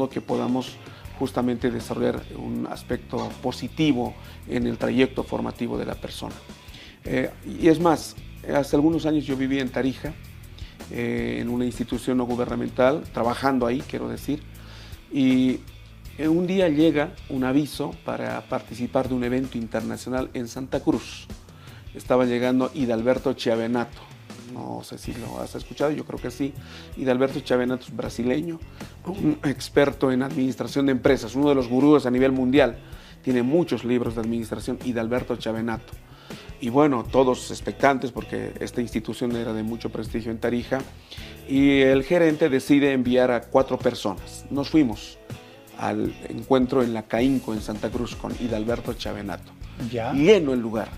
que podamos justamente desarrollar un aspecto positivo en el trayecto formativo de la persona. Y es más, hace algunos años yo viví en Tarija, en una institución no gubernamental, trabajando ahí, quiero decir, y un día llega un aviso para participar de un evento internacional en Santa Cruz. Estaba llegando Hidalberto Chiavenato, no sé si lo has escuchado, yo creo que sí. Hidalberto Chiavenato es brasileño, un experto en administración de empresas, uno de los gurúes a nivel mundial, tiene muchos libros de administración, Hidalberto Chiavenato. Y bueno, todos expectantes porque esta institución era de mucho prestigio en Tarija, y el gerente decide enviar a 4 personas. Nos fuimos al encuentro en la Caínco, en Santa Cruz, con Hidalberto Chiavenato. ¿Ya? Lleno el lugar,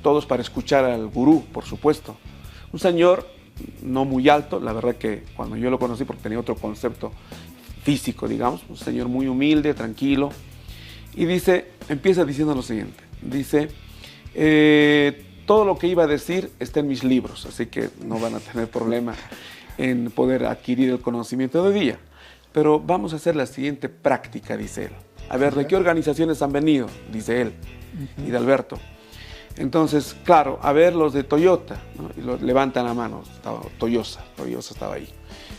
todos para escuchar al gurú, por supuesto. Un señor no muy alto, la verdad que cuando yo lo conocí, porque tenía otro concepto físico, digamos, un señor muy humilde, tranquilo, y empieza diciendo lo siguiente, dice: todo lo que iba a decir está en mis libros, así que no van a tener problema en poder adquirir el conocimiento de día. Pero vamos a hacer la siguiente práctica, dice él. A ver, ¿de qué organizaciones han venido? Dice él, Hidalberto. Entonces, claro, a ver los de Toyota, ¿no? Y levantan la mano, Toyota estaba ahí.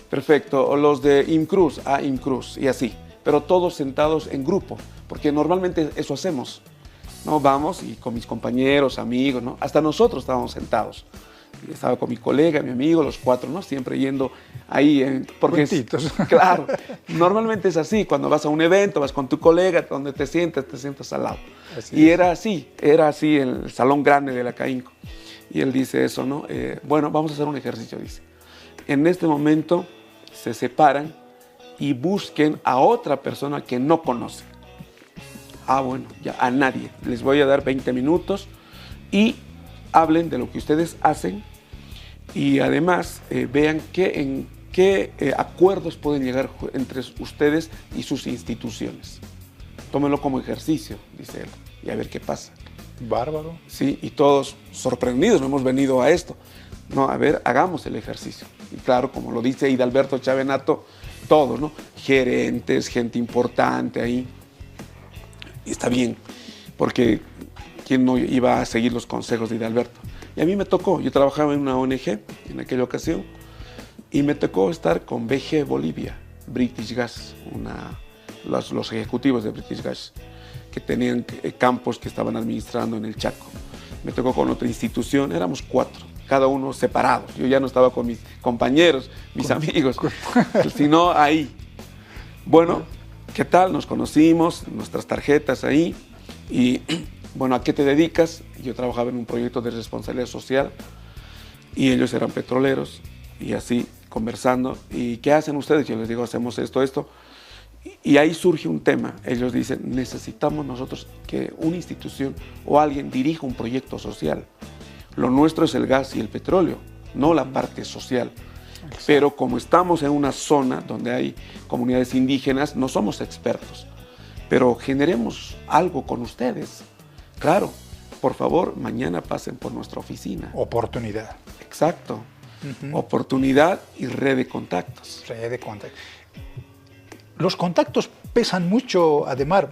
Perfecto, o los de Imcruz, Imcruz, y así. Pero todos sentados en grupo, porque normalmente eso hacemos. ¿No? Vamos y con mis compañeros, amigos, ¿no? Hasta nosotros estábamos sentados. Estaba con mi colega, mi amigo, los 4, ¿no? Siempre yendo ahí, porque claro, normalmente es así, cuando vas a un evento, vas con tu colega, donde te sientas al lado. Y era así el salón grande de la Caínco. Y él dice eso, ¿no? Bueno, vamos a hacer un ejercicio, dice. En este momento se separan y busquen a otra persona que no conocen. Bueno, ya a nadie. Les voy a dar 20 minutos y hablen de lo que ustedes hacen y además vean en qué acuerdos pueden llegar entre ustedes y sus instituciones. Tómenlo como ejercicio, dice él, y a ver qué pasa. Bárbaro. Sí, y todos sorprendidos, no hemos venido a esto. No, a ver, hagamos el ejercicio. Y claro, como lo dice Hidalberto Chiavenato, todos, ¿no? Gerentes, gente importante ahí. Y está bien, porque ¿quién no iba a seguir los consejos de Hidalberto? Y a mí me tocó, yo trabajaba en una ONG en aquella ocasión, y me tocó estar con BG Bolivia, British Gas, los ejecutivos de British Gas, que tenían campos que estaban administrando en el Chaco. Me tocó con otra institución, éramos 4, cada uno separados. Yo ya no estaba con mis compañeros, mis amigos, sino ahí. Bueno, ¿qué tal? Nos conocimos, nuestras tarjetas ahí, y bueno, ¿a qué te dedicas? Yo trabajaba en un proyecto de responsabilidad social, y ellos eran petroleros, y así conversando. ¿Y qué hacen ustedes? Yo les digo, hacemos esto, esto. Y ahí surge un tema. Ellos dicen, necesitamos nosotros que una institución o alguien dirija un proyecto social. Lo nuestro es el gas y el petróleo, no la parte social. Exacto. Pero como estamos en una zona donde hay comunidades indígenas, no somos expertos. Pero generemos algo con ustedes. Claro, por favor, mañana pasen por nuestra oficina. Oportunidad. Exacto. Oportunidad y red de contactos. Red de contactos. Los contactos pesan mucho, además,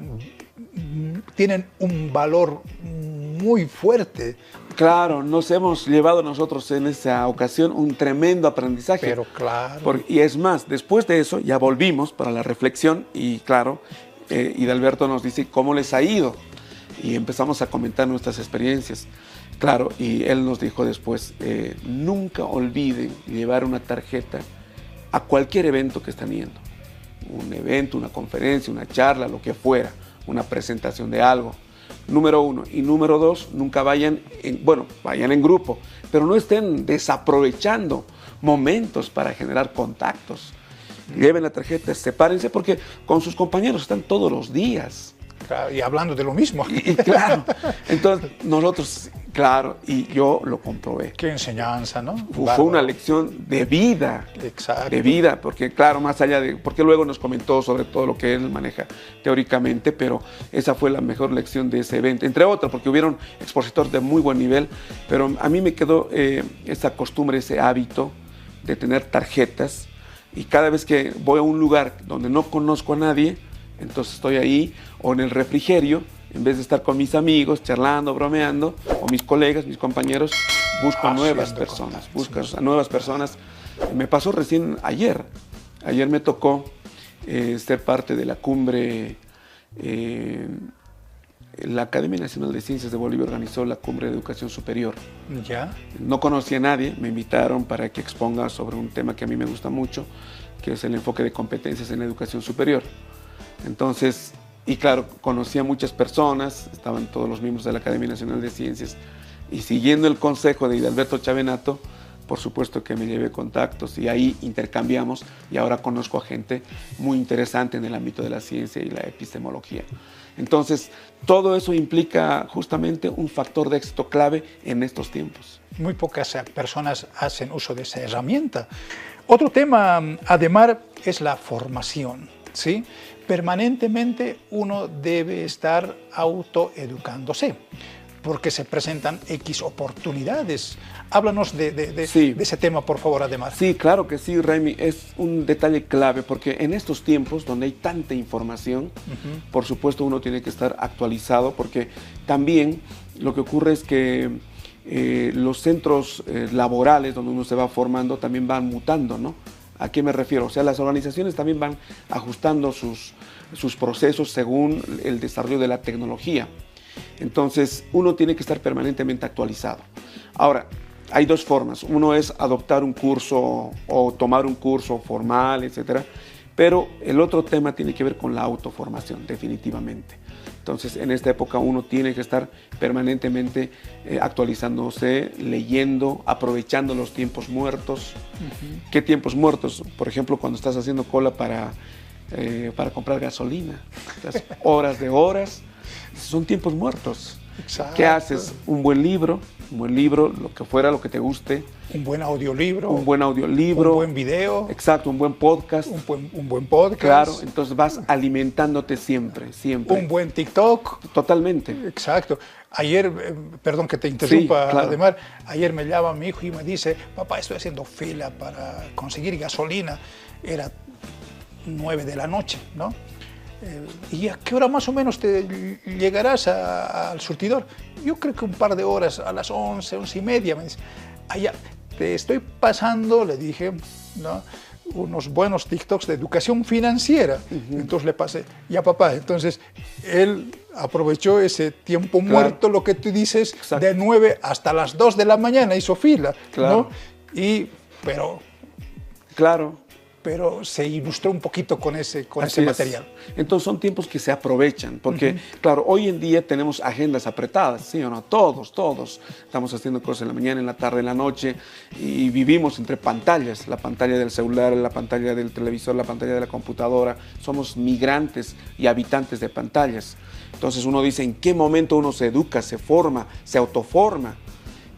tienen un valor muy fuerte. Claro, nos hemos llevado nosotros en esa ocasión un tremendo aprendizaje. Pero claro. Y es más, después de eso ya volvimos para la reflexión y claro, Hidalberto nos dice cómo les ha ido y empezamos a comentar nuestras experiencias. Claro, y él nos dijo después, nunca olviden llevar una tarjeta a cualquier evento que están yendo. Un evento, una conferencia, una charla, lo que fuera, una presentación de algo. Número 1. Y número 2, nunca vayan vayan en grupo, pero no estén desaprovechando momentos para generar contactos. Lleven la tarjeta, sepárense porque con sus compañeros están todos los días. Claro, y hablando de lo mismo. Y claro, entonces nosotros, claro, y yo lo comprobé. Qué enseñanza, ¿no? Fue una lección de vida. Exacto. De vida, porque claro, más allá de, porque luego nos comentó sobre todo lo que él maneja teóricamente, pero esa fue la mejor lección de ese evento, entre otras, porque hubieron expositores de muy buen nivel, pero a mí me quedó esa costumbre, ese hábito de tener tarjetas, y cada vez que voy a un lugar donde no conozco a nadie, entonces estoy ahí, o en el refrigerio, en vez de estar con mis amigos, charlando, bromeando, o mis colegas, mis compañeros, busco nuevas personas, a nuevas personas. Me pasó recién ayer me tocó ser parte de la cumbre, la Academia Nacional de Ciencias de Bolivia organizó la cumbre de educación superior. ¿Ya? No conocía a nadie, me invitaron para que exponga sobre un tema que a mí me gusta mucho, que es el enfoque de competencias en la educación superior. Entonces, y claro, conocí a muchas personas, estaban todos los miembros de la Academia Nacional de Ciencias, y siguiendo el consejo de Hidalberto Chavenato, por supuesto que me llevé contactos y ahí intercambiamos y ahora conozco a gente muy interesante en el ámbito de la ciencia y la epistemología. Entonces, todo eso implica justamente un factor de éxito clave en estos tiempos. Muy pocas personas hacen uso de esa herramienta. Otro tema, además, es la formación, ¿sí? Permanentemente uno debe estar autoeducándose, porque se presentan X oportunidades. Háblanos de ese tema, por favor, además. Sí, claro que sí, Raimi. Es un detalle clave, porque en estos tiempos donde hay tanta información, por supuesto uno tiene que estar actualizado, porque también lo que ocurre es que los centros laborales donde uno se va formando también van mutando, ¿no? ¿A qué me refiero? O sea, las organizaciones también van ajustando sus procesos según el desarrollo de la tecnología. Entonces, uno tiene que estar permanentemente actualizado. Ahora, hay dos formas. Uno es adoptar un curso o tomar un curso formal, etcétera. Pero el otro tema tiene que ver con la autoformación, definitivamente. Entonces, en esta época uno tiene que estar permanentemente actualizándose, leyendo, aprovechando los tiempos muertos. ¿Qué tiempos muertos? Por ejemplo, cuando estás haciendo cola para comprar gasolina. Horas de horas. Son tiempos muertos. Exacto. ¿Qué haces? Un buen libro, lo que fuera, lo que te guste. Un buen audiolibro. Un buen audiolibro. Un buen video. Exacto, un buen podcast. Un buen podcast. Claro, entonces vas alimentándote siempre. Un buen TikTok. Totalmente. Exacto. Ayer, perdón que te interrumpa, sí, claro. Además, ayer me llama mi hijo y me dice, papá, estoy haciendo fila para conseguir gasolina. Era 9 de la noche, ¿no? ¿Y a qué hora más o menos te llegarás al surtidor? Yo creo que un par de horas, a las 11, 11:30. Me dice, allá, te estoy pasando, le dije, ¿no?, unos buenos TikToks de educación financiera. Entonces le pasé, ya papá, entonces él aprovechó ese tiempo muerto, lo que tú dices, de 9 hasta las 2 de la mañana, hizo fila, ¿no? Pero se ilustró un poquito con ese material. Entonces son tiempos que se aprovechan, porque claro, hoy en día tenemos agendas apretadas, ¿sí o no? Todos estamos haciendo cosas en la mañana, en la tarde, en la noche, y vivimos entre pantallas, la pantalla del celular, la pantalla del televisor, la pantalla de la computadora. Somos migrantes y habitantes de pantallas. Entonces uno dice, ¿en qué momento uno se educa, se forma, se autoforma?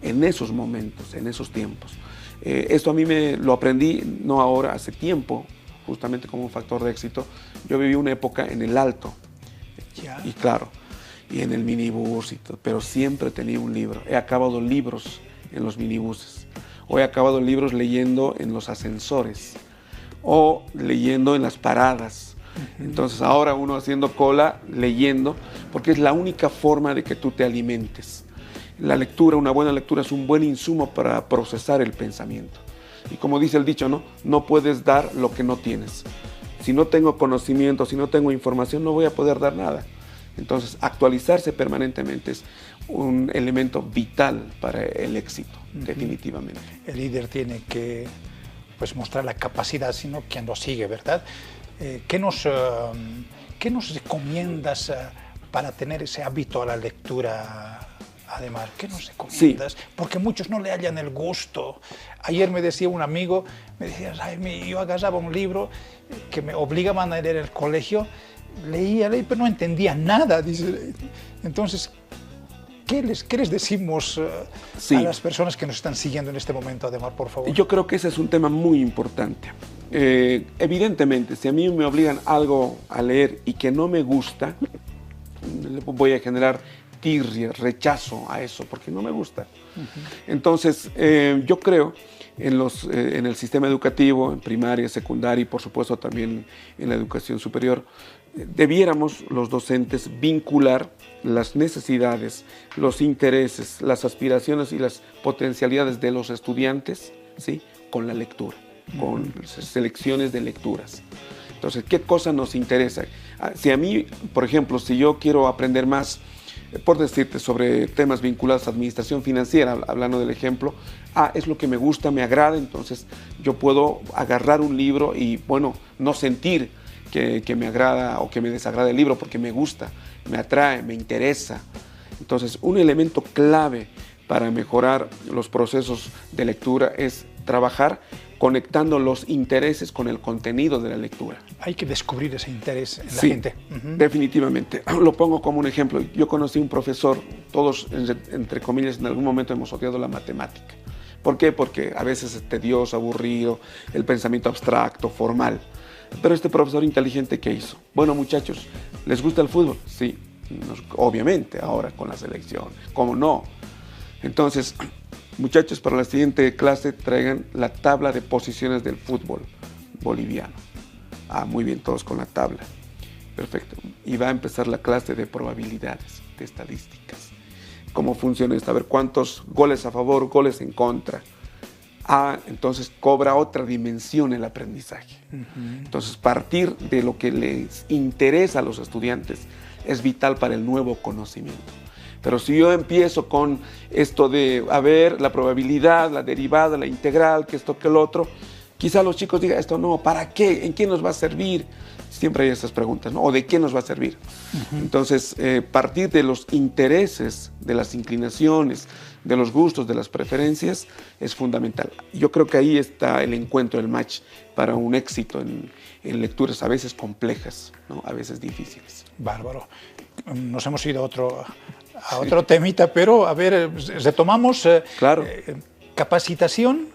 En esos momentos, en esos tiempos. Esto a mí me lo aprendí, no ahora, hace tiempo, justamente como un factor de éxito. Yo viví una época en el Alto, y claro, y en el minibús, y todo, pero siempre tenía un libro. He acabado libros en los minibuses, o he acabado libros leyendo en los ascensores, o leyendo en las paradas. Entonces ahora uno haciendo cola, leyendo, porque es la única forma de que tú te alimentes. La lectura, una buena lectura, es un buen insumo para procesar el pensamiento. Y como dice el dicho, ¿no? No puedes dar lo que no tienes. Si no tengo conocimiento, si no tengo información, no voy a poder dar nada. Entonces, actualizarse permanentemente es un elemento vital para el éxito, definitivamente. El líder tiene que, pues, mostrar la capacidad, sino quien lo sigue, ¿verdad? ¿Qué nos recomiendas para tener ese hábito a la lectura, Ademar? ¿Qué nos recomiendas? Sí. Porque muchos no le hallan el gusto. Ayer me decía un amigo, me decía, yo agarraba un libro que me obligaban a leer en el colegio, leía, pero no entendía nada. Dice. Entonces, ¿qué les decimos a las personas que nos están siguiendo en este momento, Ademar, por favor? Yo creo que ese es un tema muy importante. Evidentemente, si a mí me obligan algo a leer y que no me gusta, voy a generar tirria, rechazo a eso, porque no me gusta. Entonces, yo creo en el sistema educativo, en primaria, secundaria y por supuesto también en la educación superior, debiéramos los docentes vincular las necesidades, los intereses, las aspiraciones y las potencialidades de los estudiantes, ¿sí?, con la lectura, con selecciones de lecturas. Entonces, ¿qué cosa nos interesa? Si a mí, por ejemplo, si yo quiero aprender más, por decirte, sobre temas vinculados a administración financiera, hablando del ejemplo, es lo que me gusta, me agrada, entonces yo puedo agarrar un libro y, bueno, no sentir que me agrada o que me desagrada el libro, porque me gusta, me atrae, me interesa. Entonces, un elemento clave para mejorar los procesos de lectura es trabajar conectando los intereses con el contenido de la lectura. Hay que descubrir ese interés en la gente. Definitivamente. Lo pongo como un ejemplo. Yo conocí un profesor, todos, entre comillas, en algún momento hemos odiado la matemática. ¿Por qué? Porque a veces es tedioso, aburrido, el pensamiento abstracto, formal. Pero este profesor inteligente, ¿qué hizo? Bueno, muchachos, ¿les gusta el fútbol? Sí, obviamente, ahora con la selección. ¿Cómo no? Entonces, muchachos, para la siguiente clase traigan la tabla de posiciones del fútbol boliviano. Muy bien, todos con la tabla. Perfecto. Y va a empezar la clase de probabilidades, de estadísticas. ¿Cómo funciona esto? A ver, ¿cuántos goles a favor, goles en contra? Entonces cobra otra dimensión el aprendizaje. Entonces, partir de lo que les interesa a los estudiantes es vital para el nuevo conocimiento. Pero si yo empiezo con esto de, la probabilidad, la derivada, la integral, que esto, que lo otro, quizá los chicos digan, esto no, ¿para qué? ¿En qué nos va a servir? Siempre hay estas preguntas, ¿no? ¿O de qué nos va a servir? Entonces, partir de los intereses, de las inclinaciones, de los gustos, de las preferencias, es fundamental. Yo creo que ahí está el encuentro, el match para un éxito en lecturas a veces complejas, ¿no? A veces difíciles. Bárbaro. Nos hemos ido a otro temita, pero a ver, retomamos. Claro.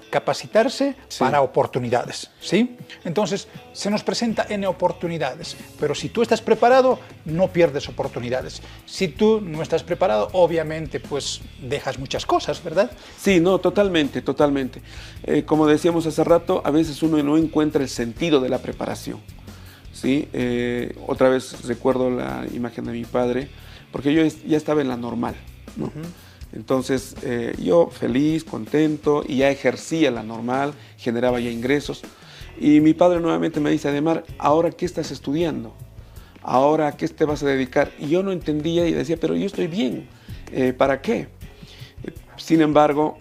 Capacitarse para oportunidades, ¿sí? Entonces, se nos presenta N oportunidades, pero si tú estás preparado, no pierdes oportunidades. Si tú no estás preparado, obviamente, pues dejas muchas cosas, ¿verdad? Sí, no, totalmente, totalmente. Como decíamos hace rato, a veces uno no encuentra el sentido de la preparación. ¿sí? Otra vez recuerdo la imagen de mi padre, porque yo ya estaba en la normal, ¿no? Entonces, yo feliz, contento, y ya ejercía la normal, generaba ya ingresos. Y mi padre nuevamente me dice, Ademar, ¿ahora qué estás estudiando? ¿Ahora a qué te vas a dedicar? Y yo no entendía y decía, pero yo estoy bien, ¿para qué? Sin embargo,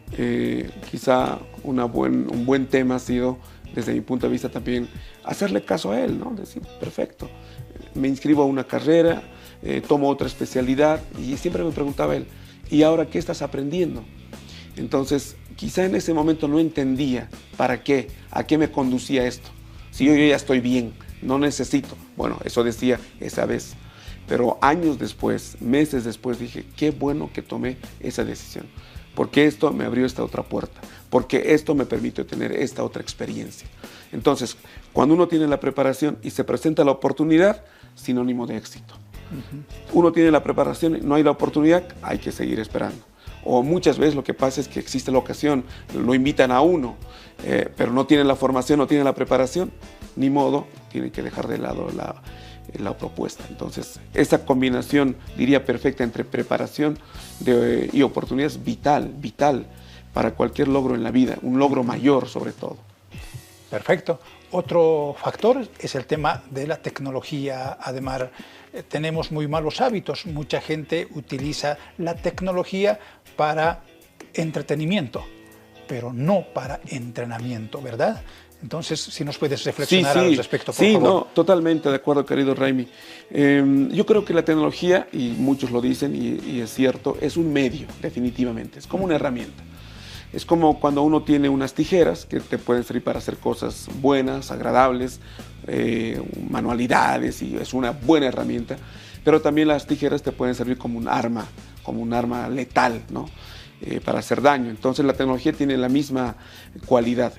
quizá un buen tema ha sido, desde mi punto de vista también, hacerle caso a él, ¿no? Decir, perfecto, me inscribo a una carrera, tomo otra especialidad, y siempre me preguntaba él, ¿y ahora qué estás aprendiendo? Entonces, quizá en ese momento no entendía para qué, a qué me conducía esto. Si yo ya estoy bien, no necesito. Bueno, eso decía esa vez. Pero años después, meses después, dije, qué bueno que tomé esa decisión. Porque esto me abrió esta otra puerta. Porque esto me permitió tener esta otra experiencia. Entonces, cuando uno tiene la preparación y se presenta la oportunidad, sinónimo de éxito. Uno tiene la preparación, no hay la oportunidad, hay que seguir esperando. O muchas veces lo que pasa es que existe la ocasión, lo invitan a uno, pero no tienen la formación, no tienen la preparación, ni modo, tienen que dejar de lado la propuesta. Entonces, esa combinación, diría, perfecta entre preparación y oportunidad es vital para cualquier logro en la vida, un logro mayor sobre todo. Perfecto. Otro factor es el tema de la tecnología. Además, tenemos muy malos hábitos. Mucha gente utiliza la tecnología para entretenimiento, pero no para entrenamiento, ¿verdad? Entonces, si nos puedes reflexionar al respecto, por favor. No, totalmente de acuerdo, querido Raimi. Yo creo que la tecnología, y muchos lo dicen, y es cierto, es un medio, definitivamente. Es como una herramienta. Es como cuando uno tiene unas tijeras que te pueden servir para hacer cosas buenas, agradables, manualidades, y es una buena herramienta. Pero también las tijeras te pueden servir como un arma letal, ¿no? Para hacer daño. Entonces la tecnología tiene la misma cualidad.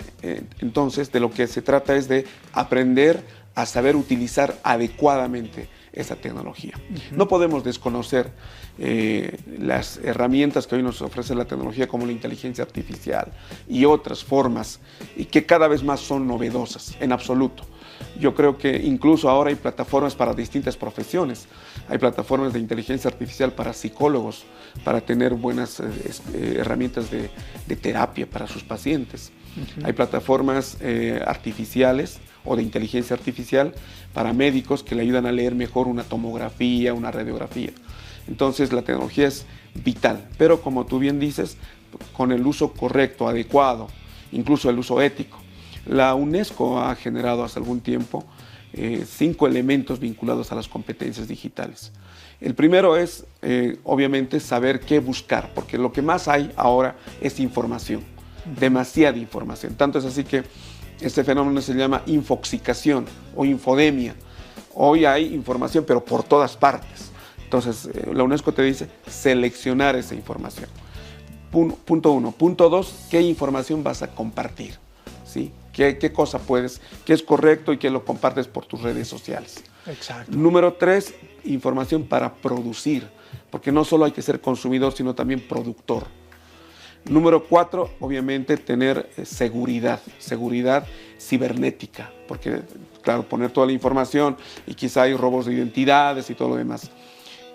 Entonces de lo que se trata es de aprender a saber utilizar adecuadamente esa tecnología. No podemos desconocer las herramientas que hoy nos ofrece la tecnología, como la inteligencia artificial y otras formas, y que cada vez más son novedosas, en absoluto. Yo creo que incluso ahora hay plataformas para distintas profesiones. Hay plataformas de inteligencia artificial para psicólogos, para tener buenas herramientas de terapia para sus pacientes. Hay plataformas artificiales o de inteligencia artificial para médicos que le ayudan a leer mejor una tomografía, una radiografía. Entonces la tecnología es vital, pero como tú bien dices, con el uso correcto, adecuado, incluso el uso ético. La UNESCO ha generado hace algún tiempo 5 elementos vinculados a las competencias digitales. El primero es, obviamente, saber qué buscar, porque lo que más hay ahora es información, demasiada información. Tanto es así que este fenómeno se llama infoxicación o infodemia. Hoy hay información, pero por todas partes. Entonces, la UNESCO te dice seleccionar esa información. Punto 1. Punto 2, ¿qué información vas a compartir? ¿Sí? ¿Qué cosa puedes, qué es correcto y qué lo compartes por tus redes sociales? Exacto. Número 3, información para producir, porque no solo hay que ser consumidor, sino también productor. Número 4, obviamente, tener seguridad cibernética, porque, claro, poner toda la información y quizá hay robos de identidades y todo lo demás.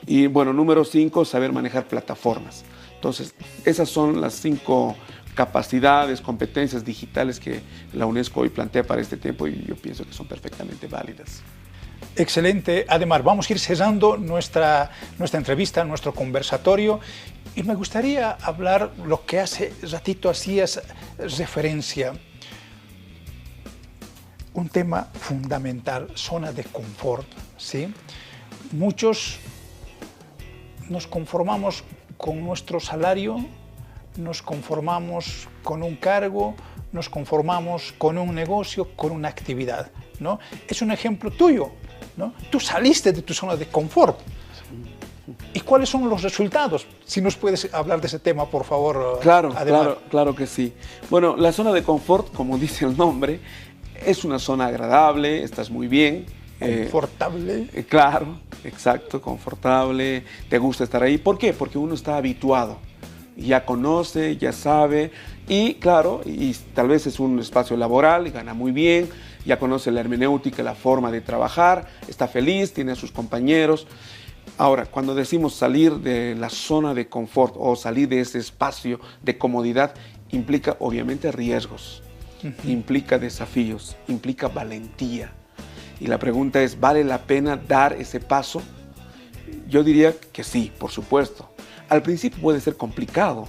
Y bueno, número 5, saber manejar plataformas. Entonces, esas son las 5 capacidades, competencias digitales que la UNESCO hoy plantea para este tiempo, y yo pienso que son perfectamente válidas. Excelente. Además, vamos a ir cerrando nuestra entrevista, nuestro conversatorio, y me gustaría hablar lo que hace ratito hacías referencia. Un tema fundamental, zona de confort, ¿sí? Muchos nos conformamos con nuestro salario, nos conformamos con un cargo, nos conformamos con un negocio, con una actividad, ¿no? Es un ejemplo tuyo, ¿no? Tú saliste de tu zona de confort. ¿Y cuáles son los resultados? Si nos puedes hablar de ese tema, por favor. Claro que sí. Bueno, la zona de confort, como dice el nombre, es una zona agradable, estás muy bien. Confortable. Claro, exacto, confortable, te gusta estar ahí. ¿Por qué? Porque uno está habituado. ya conoce, ya sabe, y claro, y tal vez es un espacio laboral y gana muy bien, ya conoce la hermenéutica, la forma de trabajar, está feliz, tiene a sus compañeros. Ahora, cuando decimos salir de la zona de confort o salir de ese espacio de comodidad, implica obviamente riesgos, implica desafíos, implica valentía. Y la pregunta es, ¿vale la pena dar ese paso? Yo diría que sí, por supuesto. Al principio puede ser complicado,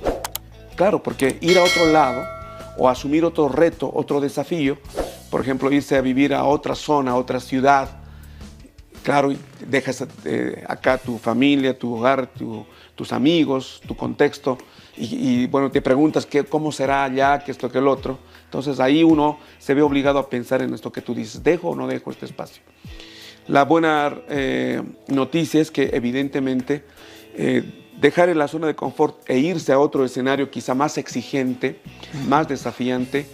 claro, porque ir a otro lado o asumir otro reto, otro desafío, por ejemplo, irse a vivir a otra zona, a otra ciudad, claro, dejas acá tu familia, tu hogar, tus amigos, tu contexto, y bueno, te preguntas cómo será allá, que esto, que el otro. Entonces ahí uno se ve obligado a pensar en esto que tú dices, ¿dejo o no dejo este espacio? La buena noticia es que evidentemente dejar en la zona de confort e irse a otro escenario quizá más exigente, más desafiante,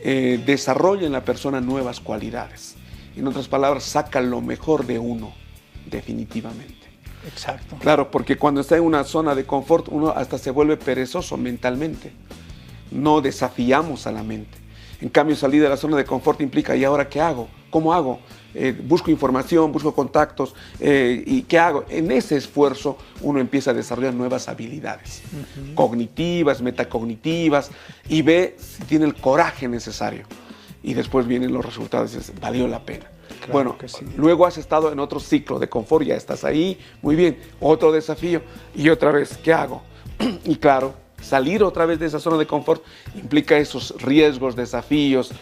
desarrolla en la persona nuevas cualidades. En otras palabras, saca lo mejor de uno, definitivamente. Exacto. Claro, porque cuando está en una zona de confort, uno hasta se vuelve perezoso mentalmente. No desafiamos a la mente. En cambio, salir de la zona de confort implica, ¿y ahora qué hago? ¿Cómo hago? Busco información, busco contactos, ¿y qué hago? En ese esfuerzo uno empieza a desarrollar nuevas habilidades, cognitivas, metacognitivas, y ve si tiene el coraje necesario. Y después vienen los resultados y dices, valió la pena. Claro, bueno, que sí. Luego has estado en otro ciclo de confort, ya estás ahí, muy bien, otro desafío, y otra vez, ¿qué hago? Y claro, salir otra vez de esa zona de confort implica esos riesgos, desafíos,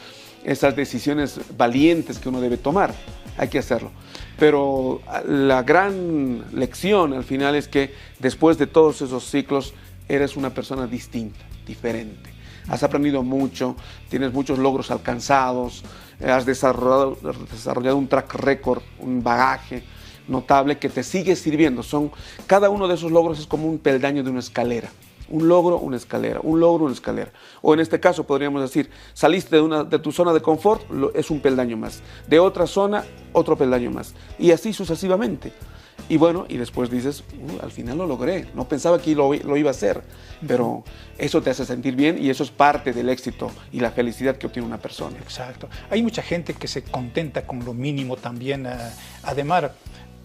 esas decisiones valientes que uno debe tomar. Hay que hacerlo. Pero la gran lección al final es que después de todos esos ciclos eres una persona distinta, diferente. Has aprendido mucho, tienes muchos logros alcanzados, has desarrollado un track record, un bagaje notable que te sigue sirviendo. Cada uno de esos logros es como un peldaño de una escalera. Un logro, una escalera, un logro, una escalera. O en este caso podríamos decir, saliste de tu zona de confort, es un peldaño más. De otra zona, otro peldaño más. Y así sucesivamente. Y bueno, y después dices, al final lo logré. No pensaba que lo iba a hacer. Pero eso te hace sentir bien y eso es parte del éxito y la felicidad que obtiene una persona. Exacto. Hay mucha gente que se contenta con lo mínimo también. Además,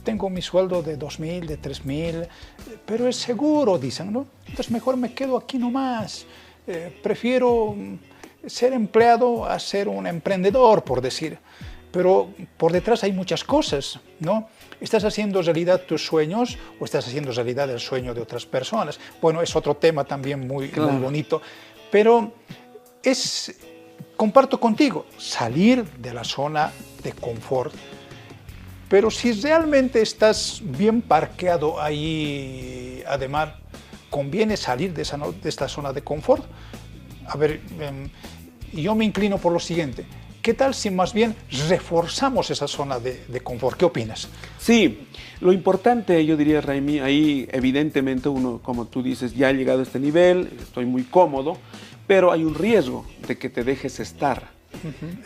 tengo mi sueldo de 2.000, de 3.000, pero es seguro, dicen, ¿no? Entonces mejor me quedo aquí nomás. Prefiero ser empleado a ser un emprendedor, por decir. Pero por detrás hay muchas cosas, ¿no? ¿Estás haciendo realidad tus sueños o estás haciendo realidad el sueño de otras personas? Bueno, es otro tema también muy bonito. Pero comparto contigo, salir de la zona de confort. Pero si realmente estás bien parqueado ahí, Ademar, ¿conviene salir de esta zona de confort? A ver, yo me inclino por lo siguiente. ¿Qué tal si más bien reforzamos esa zona de confort? ¿Qué opinas? Sí, lo importante, yo diría, Raimi, ahí evidentemente uno, como tú dices, ya ha llegado a este nivel, estoy muy cómodo, pero hay un riesgo de que te dejes estar.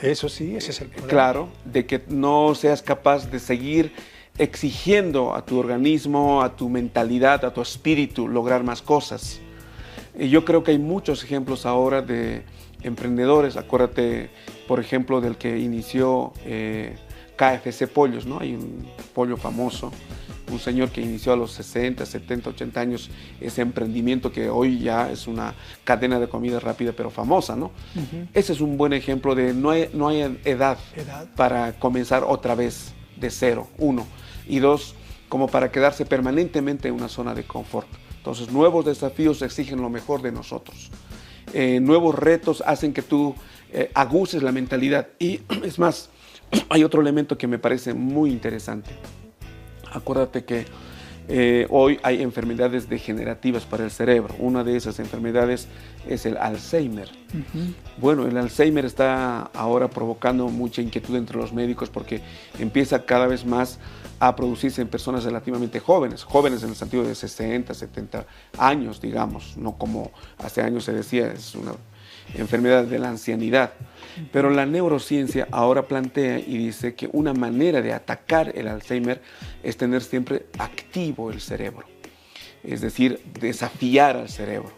Eso sí, ese es el problema. Claro, de que no seas capaz de seguir exigiendo a tu organismo, a tu mentalidad, a tu espíritu, lograr más cosas. Y yo creo que hay muchos ejemplos ahora de emprendedores. Acuérdate, por ejemplo, del que inició KFC Pollos, ¿no? Hay un pollo famoso, un señor que inició a los 60, 70, 80 años ese emprendimiento que hoy ya es una cadena de comida rápida pero famosa, ¿no? Ese es un buen ejemplo de no hay edad para comenzar otra vez de cero, uno. Y dos, como para quedarse permanentemente en una zona de confort. Entonces, nuevos desafíos exigen lo mejor de nosotros. Nuevos retos hacen que tú aguces la mentalidad. Y es más, hay otro elemento que me parece muy interesante. Acuérdate que hoy hay enfermedades degenerativas para el cerebro. Una de esas enfermedades es el Alzheimer. Bueno, el Alzheimer está ahora provocando mucha inquietud entre los médicos porque empieza cada vez más a producirse en personas relativamente jóvenes en el sentido de 60, 70 años, digamos, no como hace años se decía, es una enfermedad de la ancianidad. Pero la neurociencia ahora plantea y dice que una manera de atacar el Alzheimer es tener siempre activo el cerebro, es decir, desafiar al cerebro.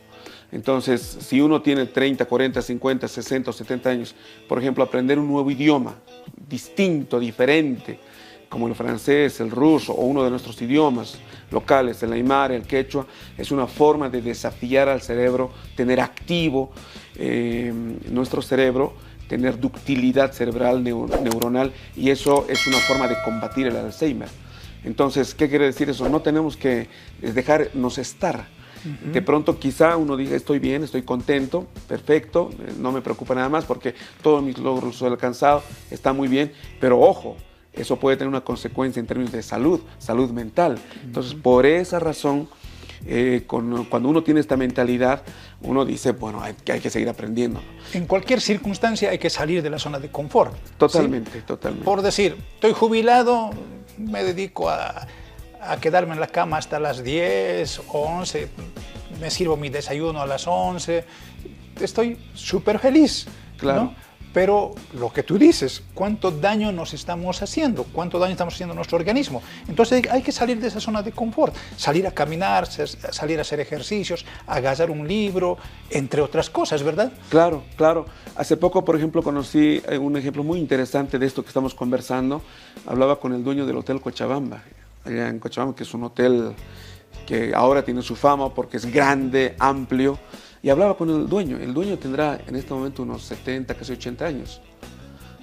Entonces, si uno tiene 30, 40, 50, 60 o 70 años, por ejemplo, aprender un nuevo idioma, distinto, diferente, como el francés, el ruso o uno de nuestros idiomas locales, el aymara, el quechua, es una forma de desafiar al cerebro, tener activo nuestro cerebro, tener ductilidad cerebral neuronal, y eso es una forma de combatir el Alzheimer. Entonces, ¿qué quiere decir eso? No tenemos que dejarnos estar. De pronto quizá uno diga, estoy bien, estoy contento, perfecto, no me preocupa nada más porque todos mis logros los he alcanzado, está muy bien, pero ojo, eso puede tener una consecuencia en términos de salud mental. Entonces, por esa razón, cuando uno tiene esta mentalidad, uno dice, bueno, hay que seguir aprendiendo. En cualquier circunstancia hay que salir de la zona de confort. Totalmente, ¿sí? Totalmente. Por decir, estoy jubilado, me dedico a quedarme en la cama hasta las 10 o 11, me sirvo mi desayuno a las 11, estoy súper feliz, claro, ¿no? Pero lo que tú dices, ¿cuánto daño nos estamos haciendo? ¿Cuánto daño estamos haciendo a nuestro organismo? Entonces hay que salir de esa zona de confort, salir a caminar, salir a hacer ejercicios, agarrar un libro, entre otras cosas, ¿verdad? Claro, claro. Hace poco, por ejemplo, conocí un ejemplo muy interesante de esto que estamos conversando. Hablaba con el dueño del Hotel Cochabamba, allá en Cochabamba, que es un hotel que ahora tiene su fama porque es grande, amplio, y hablaba con el dueño. El dueño tendrá en este momento unos 70, casi 80 años,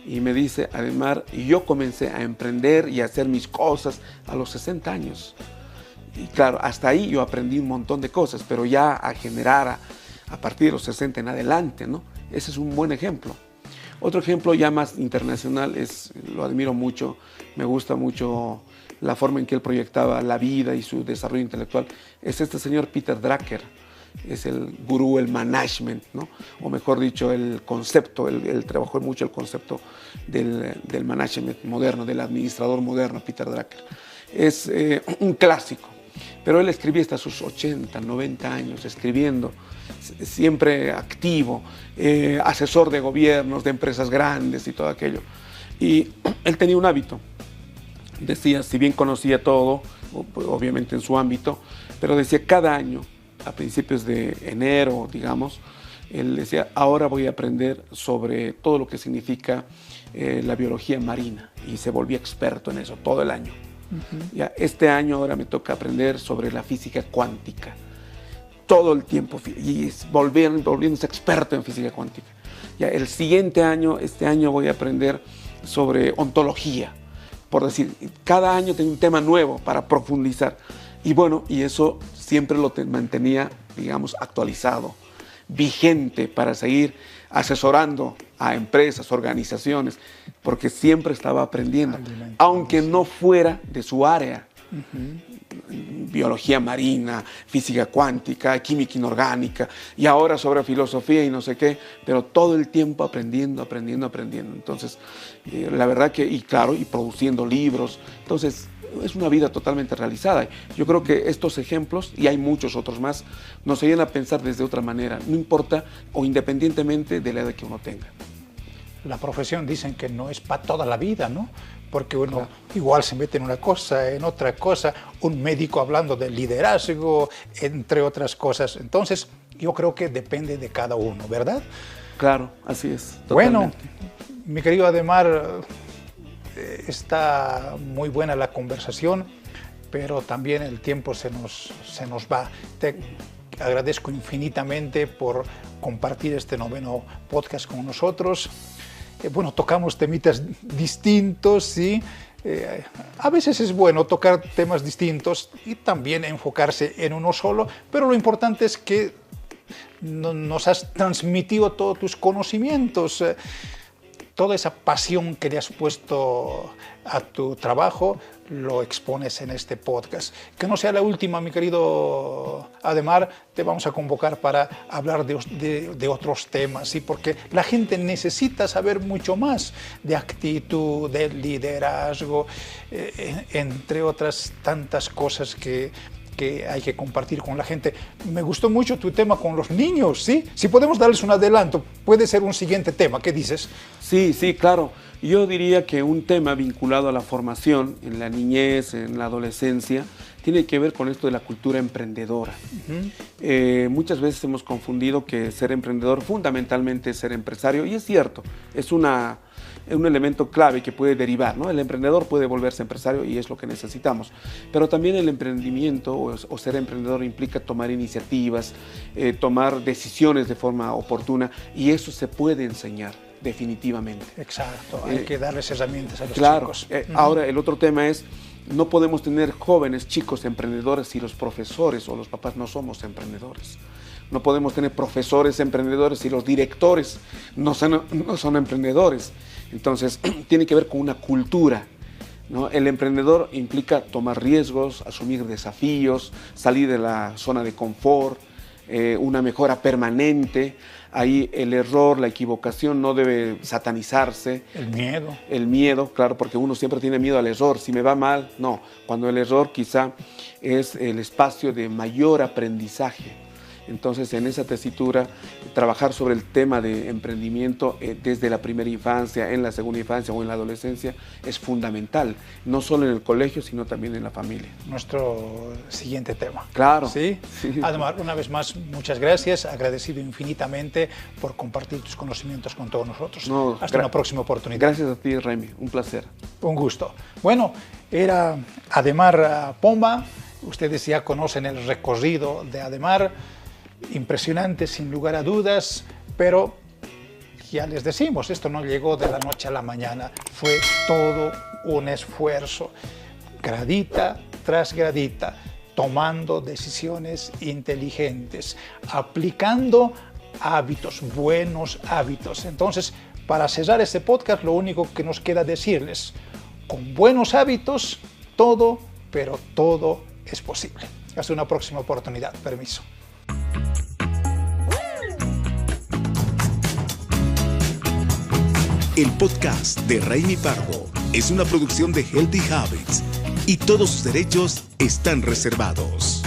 y me dice, Ademar, yo comencé a emprender y a hacer mis cosas a los 60 años, y claro, hasta ahí yo aprendí un montón de cosas, pero ya a generar a partir de los 60 en adelante, ¿no? Ese es un buen ejemplo. Otro ejemplo ya más internacional, lo admiro mucho, me gusta mucho la forma en que él proyectaba la vida y su desarrollo intelectual, es este señor Peter Drucker. Es el gurú, el management, ¿no? O mejor dicho, el concepto, él trabajó mucho el concepto del management moderno, del administrador moderno, Peter Drucker. Es un clásico, pero él escribía hasta sus 80, 90 años, escribiendo, siempre activo, asesor de gobiernos, de empresas grandes y todo aquello. Y él tenía un hábito, decía, si bien conocía todo, obviamente en su ámbito, pero decía cada año, a principios de enero, digamos, él decía, ahora voy a aprender sobre todo lo que significa la biología marina, y se volvía experto en eso todo el año. Ya, este año ahora me toca aprender sobre la física cuántica, todo el tiempo, y volviéndose experto en física cuántica. Ya, el siguiente año, este año voy a aprender sobre ontología, por decir, cada año tengo un tema nuevo para profundizar. Y bueno, y eso siempre lo mantenía, digamos, actualizado, vigente para seguir asesorando a empresas, organizaciones, porque siempre estaba aprendiendo, aunque no fuera de su área. Biología marina, física cuántica, química inorgánica, y ahora sobre filosofía y no sé qué, pero todo el tiempo aprendiendo. Entonces, la verdad que, y claro, y produciendo libros, entonces es una vida totalmente realizada. Yo creo que estos ejemplos, y hay muchos otros más, nos ayudan a pensar desde otra manera, no importa o independientemente de la edad que uno tenga. La profesión dicen que no es para toda la vida, ¿no? Porque uno igual se mete en una cosa, en otra cosa, un médico hablando de liderazgo, entre otras cosas. Entonces, yo creo que depende de cada uno, ¿verdad? Claro, así es. Totalmente. Bueno, mi querido Ademar, está muy buena la conversación, pero también el tiempo se nos va. Te agradezco infinitamente por compartir este 9º podcast con nosotros. Bueno, tocamos temitas distintos, ¿sí? A veces es bueno tocar temas distintos y también enfocarse en uno solo, pero lo importante es que nos has transmitido todos tus conocimientos, toda esa pasión que le has puesto a tu trabajo, lo expones en este podcast. Que no sea la última, mi querido Ademar, te vamos a convocar para hablar de otros temas, ¿sí? Porque la gente necesita saber mucho más de actitud, de liderazgo, entre otras tantas cosas que hay que compartir con la gente. Me gustó mucho tu tema con los niños, ¿sí? Si podemos darles un adelanto, puede ser un siguiente tema, ¿qué dices? Sí, claro. Yo diría que un tema vinculado a la formación en la niñez, en la adolescencia, tiene que ver con esto de la cultura emprendedora. Muchas veces hemos confundido que ser emprendedor fundamentalmente es ser empresario, y es cierto, es un elemento clave que puede derivar, ¿no? El emprendedor puede volverse empresario y es lo que necesitamos, pero también el emprendimiento o ser emprendedor implica tomar iniciativas, tomar decisiones de forma oportuna, y eso se puede enseñar definitivamente. Exacto, hay que darles herramientas a los chicos. Ahora, el otro tema es, no podemos tener jóvenes, chicos emprendedores si los profesores o los papás no somos emprendedores. No podemos tener profesores emprendedores si los directores no son emprendedores. Entonces, tiene que ver con una cultura, ¿no? El emprendedor implica tomar riesgos, asumir desafíos, salir de la zona de confort, una mejora permanente. Ahí el error, la equivocación no debe satanizarse. El miedo, claro, porque uno siempre tiene miedo al error. Si me va mal, no. Cuando el error quizá es el espacio de mayor aprendizaje. Entonces, en esa tesitura, trabajar sobre el tema de emprendimiento desde la primera infancia, en la segunda infancia o en la adolescencia es fundamental, no solo en el colegio, sino también en la familia. Nuestro siguiente tema. Claro. ¿Sí? Sí. Ademar, una vez más, muchas gracias, agradecido infinitamente por compartir tus conocimientos con todos nosotros. No, hasta una próxima oportunidad. Gracias a ti, Raimi, un placer. Un gusto. Bueno, era Ademar Pomma, ustedes ya conocen el recorrido de Ademar, impresionante sin lugar a dudas, pero ya les decimos, esto no llegó de la noche a la mañana, fue todo un esfuerzo, gradita tras gradita, tomando decisiones inteligentes, aplicando hábitos, buenos hábitos. Entonces, para cerrar este podcast, lo único que nos queda decirles, con buenos hábitos, todo, pero todo es posible. Hasta una próxima oportunidad. Permiso. El podcast de Raimi Pardo es una producción de Healthy Habits y todos sus derechos están reservados.